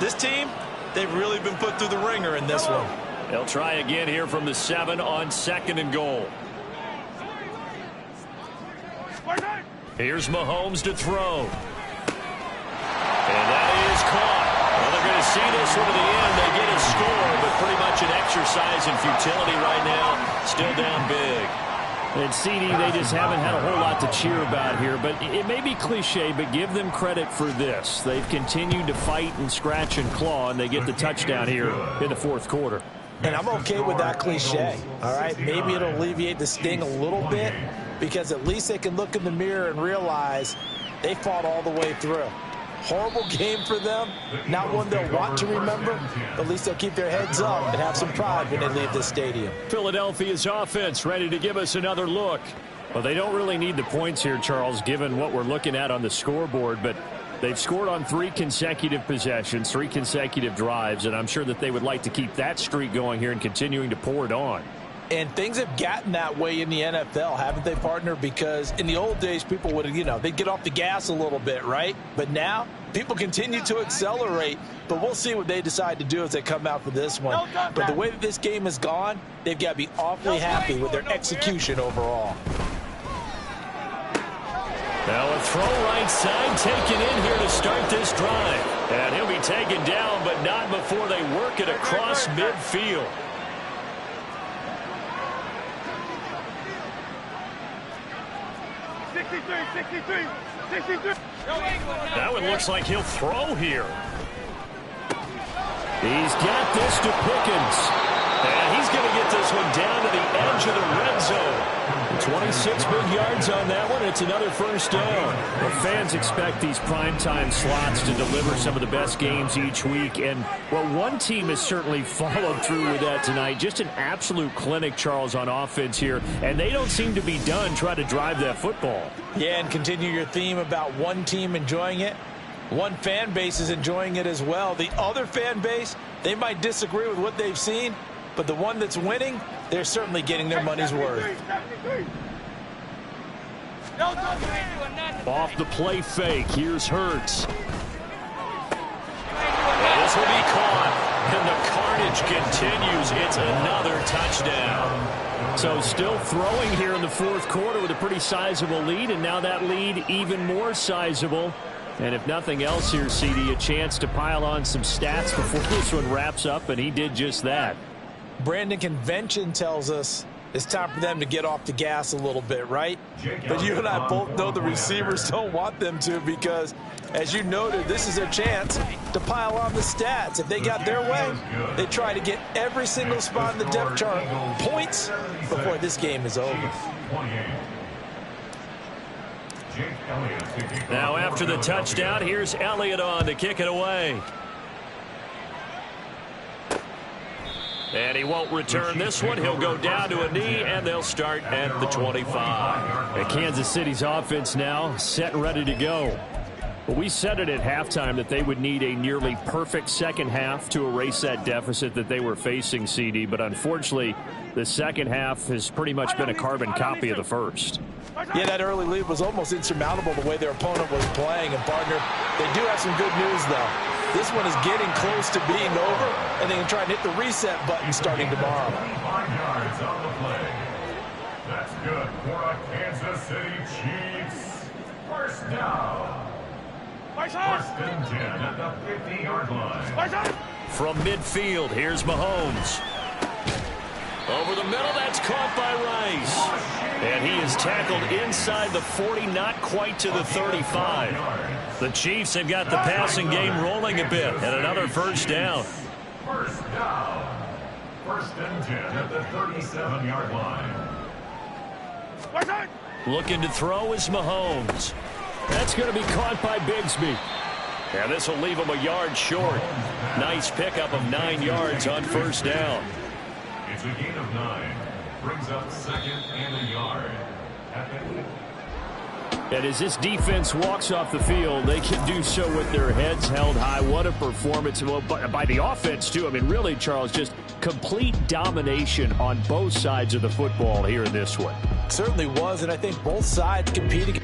This team, they've really been put through the ringer in this one. They'll try again here from the 7 on 2nd and goal. Here's Mahomes to throw. And that is caught. Well, they're going to see this one to the end. They get a score, but pretty much an exercise in futility right now. Still down big. And CD, they just haven't had a whole lot to cheer about here. But it may be cliche, but give them credit for this. They've continued to fight and scratch and claw, and they get the touchdown here in the 4th quarter. And I'm okay with that cliche, all right? Maybe it'll alleviate the sting a little bit, because at least they can look in the mirror and realize they fought all the way through. Horrible game for them, not one they'll want to remember, but at least they'll keep their heads up and have some pride when they leave this stadium. Philadelphia's offense ready to give us another look. Well, they don't really need the points here, Charles, given what we're looking at on the scoreboard, but they've scored on 3 consecutive possessions, 3 consecutive drives, and I'm sure that they would like to keep that streak going here and continuing to pour it on. And things have gotten that way in the NFL, haven't they, partner? Because in the old days, people would, they'd get off the gas a little bit, right? But now, people continue to accelerate. But we'll see what they decide to do as they come out for this one. But the way that this game has gone, they've got to be awfully happy with their execution overall. Now a throw right side taken in here to start this drive. And he'll be taken down, but not before they work it across midfield. That one looks like he'll throw here. He's got this to Pickens. And he's going to get this one down to the edge of the red zone. 26 big yards on that one. It's another first down. Well, fans expect these primetime slots to deliver some of the best games each week. And, well, one team has certainly followed through with that tonight. Just an absolute clinic, Charles, on offense here. And they don't seem to be done trying to drive that football. Yeah, and continue your theme about one team enjoying it. One fan base is enjoying it as well. The other fan base, they might disagree with what they've seen, but the one that's winning, they're certainly getting their money's worth. Off the play fake, here's Hurts. And this will be caught, and the carnage continues. It's another touchdown. So still throwing here in the fourth quarter with a pretty sizable lead, and now that lead even more sizable. And if nothing else here, CD, a chance to pile on some stats before this one wraps up, and he did just that. Brandon, convention tells us it's time for them to get off the gas a little bit, right? But you and I both know the receivers don't want them to because, as you noted, this is their chance to pile on the stats. If they got their way, they try to get every single spot in the depth chart points before this game is over. Now after the touchdown, here's Elliott on to kick it away. And he won't return this one. He'll go down to a knee, and they'll start at the 25. And Kansas City's offense now set and ready to go. Well, we said it at halftime that they would need a nearly perfect second half to erase that deficit that they were facing, CD. But unfortunately, the second half has pretty much been a carbon copy of the first. Yeah, that early lead was almost insurmountable the way their opponent was playing. And, partner, they do have some good news, though. This one is getting close to being over, and they can try and hit the reset button starting tomorrow. 25 yards on the play. That's good for a Kansas City Chiefs. First down. First and 10 at the 50-yard line. From midfield, here's Mahomes. Over the middle, that's caught by Rice. And he is tackled inside the 40, not quite to the 35. The Chiefs have got the passing game rolling a bit, and another first down. First down. First and 10 at the 37-yard line. Looking to throw is Mahomes. That's going to be caught by Bigsby. And this will leave him a yard short. Nice pickup of 9 yards on first down. It's a gain of 9. Brings up second and a yard. And as this defense walks off the field, they can do so with their heads held high. What a performance by the offense, too. I mean, really, Charles, just complete domination on both sides of the football here in this one. Certainly was, and I think both sides competing.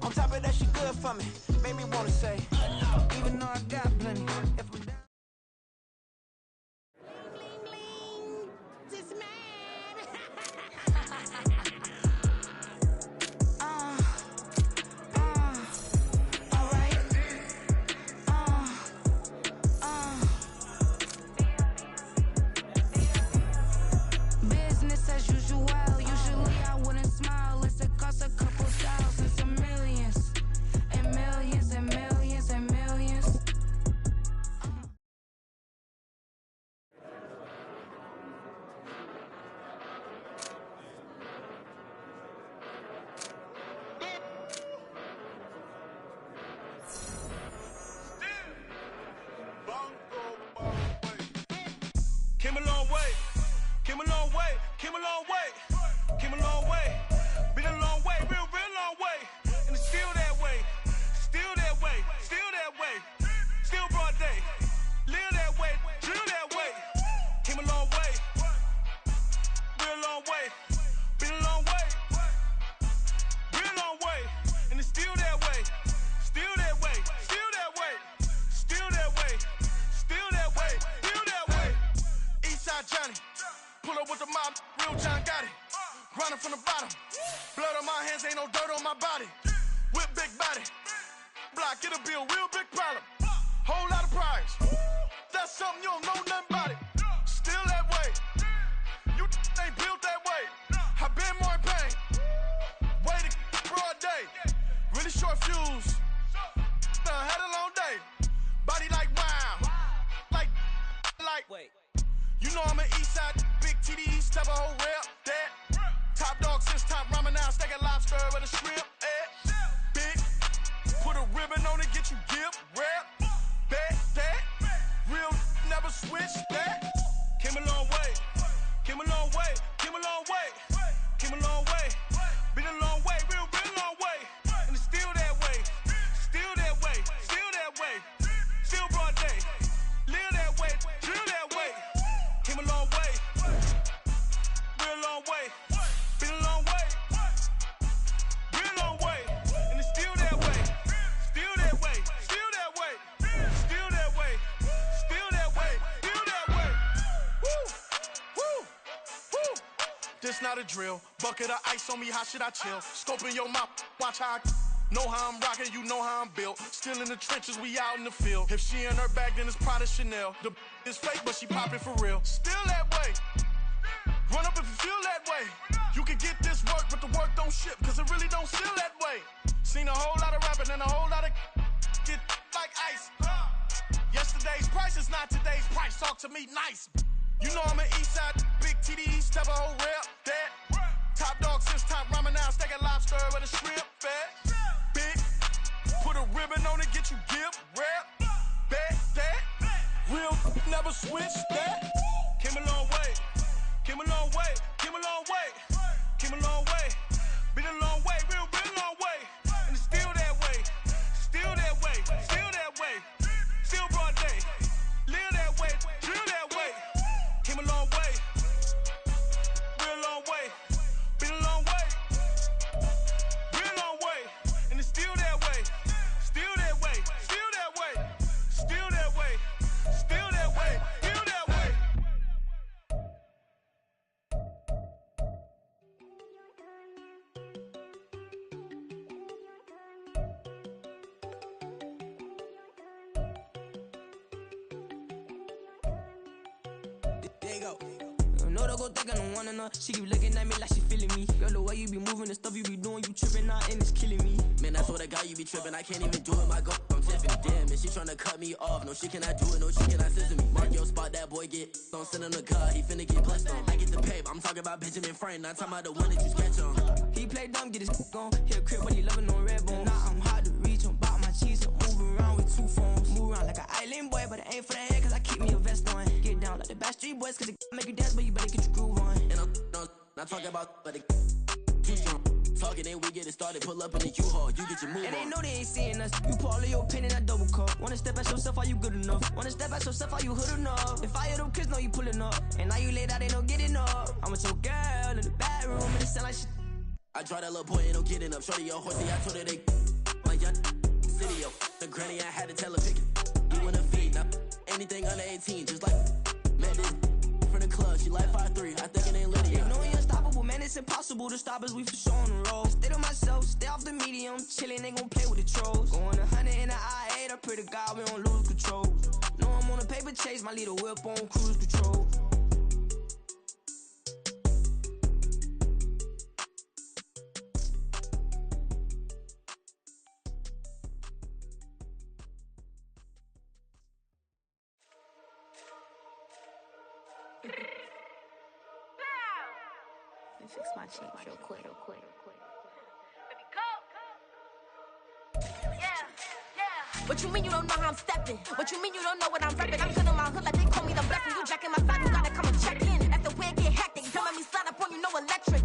On top of that, she good for me. Made me want to say, even though I got plenty. If we business as usual. Usually I wouldn't smile. It's a cost a couple thousands, a millions and millions. Real John got it. Grinding from the bottom. Blood on my hands, ain't no dirt on my body. Whip big body. Block, it'll be a real big problem. Whole lot of prize. That's something you don't know nothing about it. Still that way. You ain't built that way. I been more in pain. Way to broad day. Really short fuse. Had a long day. Body like wow. Like. Wait. You know I'm an east side. Big TDE, step a whole rep. That. Top dog since top ramen now. Steak and lobster with a shrimp. Big. Put a ribbon on it, get you give. Rep. Bet that. Real never switch that. Came a long way. Came a long way. Came a long way. Came a long way. Been a long way. Real long way. And it's still that way. Still that way. Still that way. Still broad day. Live that way. Drill that way. Came a long way. Real long way. Been a long way. Real long way. And it's still that way. Still that way. Still that way. Still that way. Still that way. Still that way. Woo. Woo. Woo. This not a drill. Bucket of ice on me, how should I chill? Scope in your mouth, watch how I know how I'm rocking, you know how I'm built. Still in the trenches, we out in the field. If she in her bag, then it's Prada Chanel. The is fake, but she poppin' for real. Still that way. Run up if you feel that way. You can get this work, but the work don't ship, cause it really don't feel that way. Seen a whole lot of rapping and a whole lot of get like ice. Yesterday's price is not today's price. Talk to me nice. You know I'm an east side, big TDE, step a whole rep. That. Top dog since top ramen now. Steak and lobster with a shrimp. Fat. Big. Put a ribbon on it, get you give. Rep. Bet that. Real never switch that. Came a long way. Came a long way. Came a long way. Came a long way. Been a long way. Real long way. And it's still that way. Still that way. Still that way. Still broad day. Live that way. Drill that way. Came a long way. Real long way. Been a long way. Real long way. And it's still that way. Still that way. Still that way. Still that way. Still that way. Still that way. There you go. No, don't go think I don't wanna know. She keep looking at me like she feeling me. Girl, the way you be moving, the stuff you be doing, you tripping out and it's killing me. Man, that's what I got, you be tripping. I can't even do it, my go. I'm Tiffany. Damn, and she tryna cut me off. No, she cannot do it, no, she cannot scissor me. Mark your spot, that boy get. Don't send him the car, he finna get blessed on. I get the paper, I'm talking about Benjamin Franklin, not talking about the one that you sketch on. He play dumb, get his gone. Hit a crib, but he loving on red bone. Now I'm hard to reach, I'm bout my cheese. I'm moving around with two phones. Move around like an island boy, but it ain't for the head, cause I keep me a vest on. Get down like the Backstreet Boys, cause it make you dance, but you better get your groove on. And I'm not talking about, but it too strong. Talking, then we get it started, pull up in the U-Haul, you get your move and on. they know they ain't seeing us. You pour all of your pen in that double cup. Wanna step at yourself, are you good enough? Wanna step at yourself, are you hood enough? If I hear them kids, know you pulling up. And now you laid out, they don't get enough. I'm with your girl in the bedroom, and it sound like shit. I draw that little boy, ain't no getting up. Shorty, your horsey, I told her they my young city, yo. The granny, I had to tell her pick it. You wanna feed, now anything under 18, just like met this from the club. She like 5'3", I think it ain't Lydia. You know we unstoppable, man, it's impossible to stop us, we for sure on the road. Stay to myself, stay off the medium, chillin', ain't gon' play with the trolls. Going 100 in the I-8, I pray to God we don't lose control. Know I'm on a paper chase, my little whip on cruise control. Fix my change real quick. Baby, go. Yeah. What you mean you don't know how I'm stepping? What you mean you don't know what I'm repping? I'm good in my hood like they call me the blessing. You jacking my side, you gotta come and check in. After where it get hectic, don't let me slide up on you, no electric.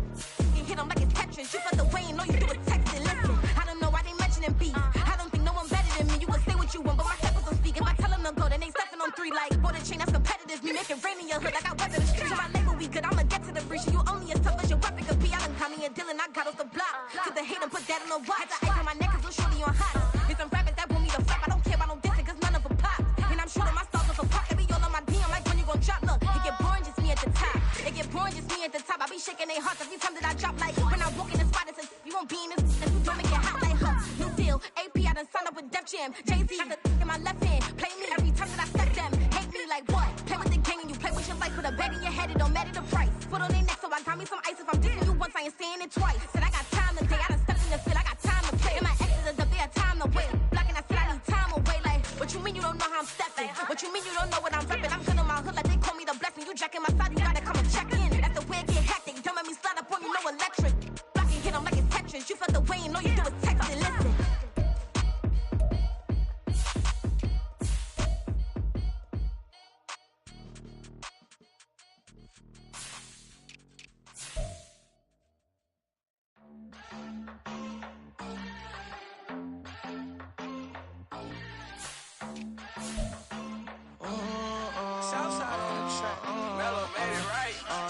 You hit them like it's Tetris. You felt the way and know you do a texting. Listen, I don't know why they mentioning beef. I don't think no one better than me. You can say what you want, but my steppers don't speak. If I tell them to go, then they stepping on 3 like border chain. That's competitive. Me making rain in your hood like I weather the street. So my label we good. I'ma get to the breach. You only as tough as your weapon could be. I done caught me a Dylan. I got off the block. To the hate and put that on the watch. Had the ice on my neck cause little shorty on hot. There's some rappers that want me to flop. I don't care about no dissing cause none of them pop. And I'm shooting my stars off a pop. They be all on my DM like when you gon' drop. Look, it get boring just me at the top. It get boring just me at the top. I be shaking their hearts every time that I drop. Like when I walk in the spot, it says you won't be in this, and you don't make it hot like her. New deal, AP, I done signed up with Def Jam. Jay-Z got the in my left hand. Play me every time that I step them. Hate me like what? Play with the gang and you play with your life. Put a bet in your head, it don't matter the price. Put on their neck, so I got me some ice. If I'm dissing you once, I ain't saying it twice. Said I got time today, I done stepped in the field, I got time to play. And my exes is a bit of time to wait. Blocking, I said I need time away. Like, what you mean you don't know how I'm stepping? What you mean you don't know what I'm repping? I'm good in my hood like they call me the blessing. You jacking my side, you gotta come and check in. That's the way it get hectic. Don't make me slide up on you, no electric. Blocking, hit 'em like it's Tetris. You felt the way and all you do is text it. Listen.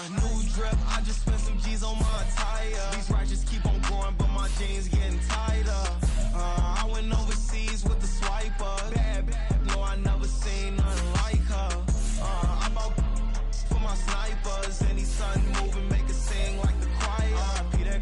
New drip, I just spent some G's on my attire. These righteous keep on going, but my jeans getting tighter. I went overseas with the swiper. Bad, no, I never seen nothing like her. I bought for my snipers. Any son moving, make it sing like the choir. Peter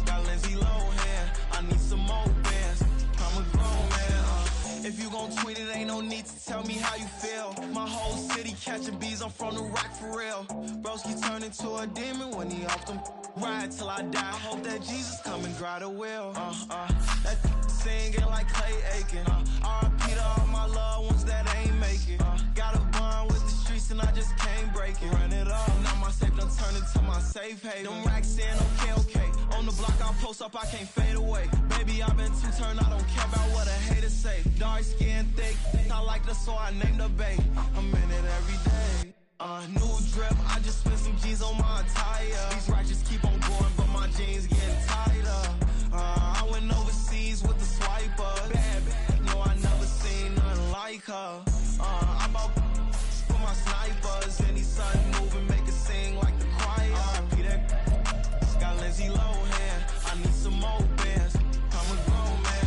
got Lindsay Lohan. I need some more bands. I'm a grown man. If you gon' tweet it, ain't no need to tell me how you feel. My whole city catching bees, I'm from the rock for real. Broski turned into a demon when he off them. Ride till I die. I hope that Jesus come and dry the wheel. That singing like Clay Aiken. R.I.P. to all my loved ones that ain't make it. Got a bond with the streets and I just can't break it. Run it up, now my safe done turned into my safe haven. Them racks in, okay. On the block I post up, I can't fade away. Baby, I've been too turned, I don't care about what a hater say. Dark skin, thick, I like the so I named the bay. I'm in it every day. New drip, I just spent some G's on my attire. These righteous keep on going, but my jeans getting tighter. I went overseas with the swiper. Bad, no, I never seen nothing like her. I bought for my snipers. Any son moving, make it sing like the choir. Peter got Lindsay Lohan. I need some more bands. I'm a grown man.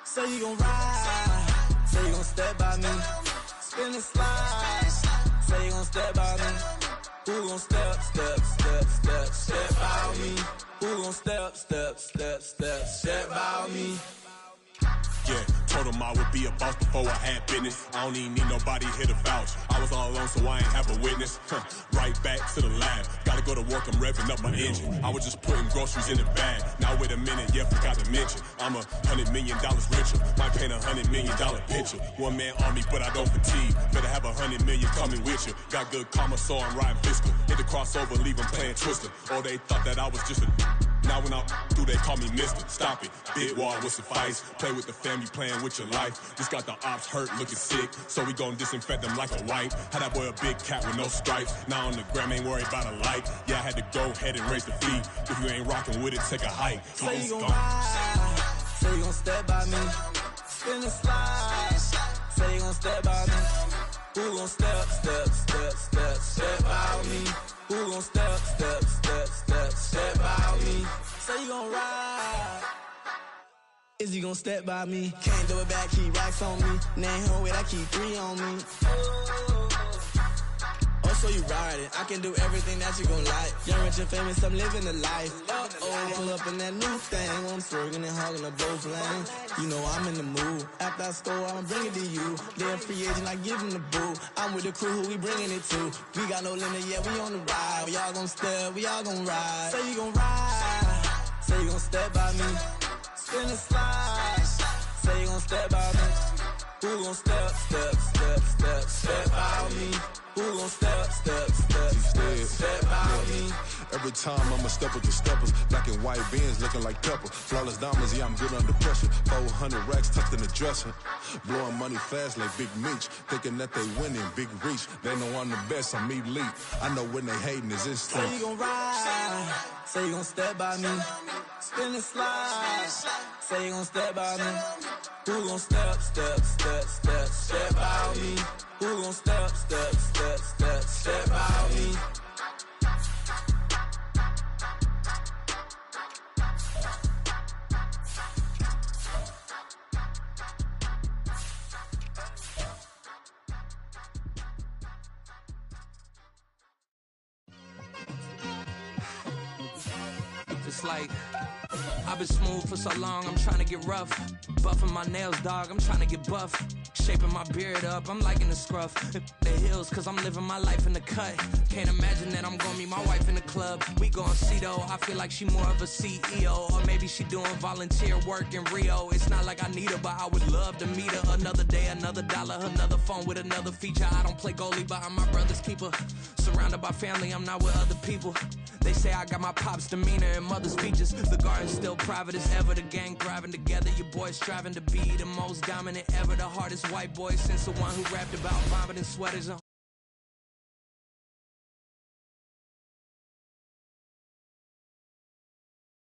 Say you gon' ride, say you gon' step by me, spin and slide, say you gon' step by me, who gon' step by me, who gon' step by me. Yeah, told him I would be a boss before I had business. I don't even need nobody here to vouch. I was all alone, so I ain't have a witness. Right back to the lab. Gotta go to work, I'm revving up my engine. I was just putting groceries in the bag. Now wait a minute, yeah, forgot to mention. I'm $100 million richer. Might paint $100 million picture. One man army, but I don't fatigue. Better have 100 million coming with you. Got good karma, so I'm riding fiscal. Hit the crossover, leave them playing Twister. Or they thought that I was just a... Now when I do, they call me Mister. Stop it. Big wall would suffice. Play with the family, playing with your life. Just got the ops hurt, looking sick. So we gon' disinfect them like a wipe. Had that boy a big cat with no stripes. Now on the gram, ain't worried about a light. Yeah, I had to go ahead and raise the fee. If you ain't rocking with it, take a hike. Say you gon' ride. Say you gon' step by me. Spin and slide. Say you gon' step by me. Who gon' step by me? Who gon' step by me? Say you gon' ride. Is he gon' step by me? Can't do it back, keep racks on me. Name home with I keep 3 on me. Oh, so you riding. I can do everything that you gon' like. Young, rich, and famous, I'm living the life. Uh-oh, pull up in that new thing. I'm swerving and hogging the both lanes. You know I'm in the mood. After I score, I'ma bring it to you. They're a free agent, I give them the boo. I'm with the crew, who we bringing it to. We got no limit, yeah, we on the ride. We all gon' step, we all gon' ride. Say you gon' ride. Say you gon' step by me. Spin and slide. Say you gon' step by me. Who gon' step by me? Who gon' step by me? Every time I'm a step with the steppers. Black and white beans looking like pepper. Flawless diamonds, yeah, I'm good under pressure. 400 racks tucked in the dresser. Blowing money fast like Big Meech. Thinking that they winning, big reach. They know I'm the best, I'm elite. I know when they hating is instinct. Say you gon' ride, say you gon' step by me. Spin and slide, say you gon' step by me. Who gon' step by me? Who gon' step by me? It's like I've been smooth for so long, I'm trying to get rough. Buffing my nails, dog, I'm trying to get buff. Shaping my beard up, I'm liking the scruff. The hills, cause I'm living my life in the cut. Can't imagine that I'm gonna meet my wife in the club. We gon' see though, I feel like she more of a CEO. Or maybe she doing volunteer work in Rio. It's not like I need her, but I would love to meet her. Another day, another dollar, another phone with another feature. I don't play goalie, but I'm my brother's keeper. Surrounded by family, I'm not with other people. They say I got my pop's demeanor and mother's features. The garden's still private as ever. The gang thriving together. Your boys striving to be the most dominant ever. The hardest white boy since the one who rapped about vomiting sweaters.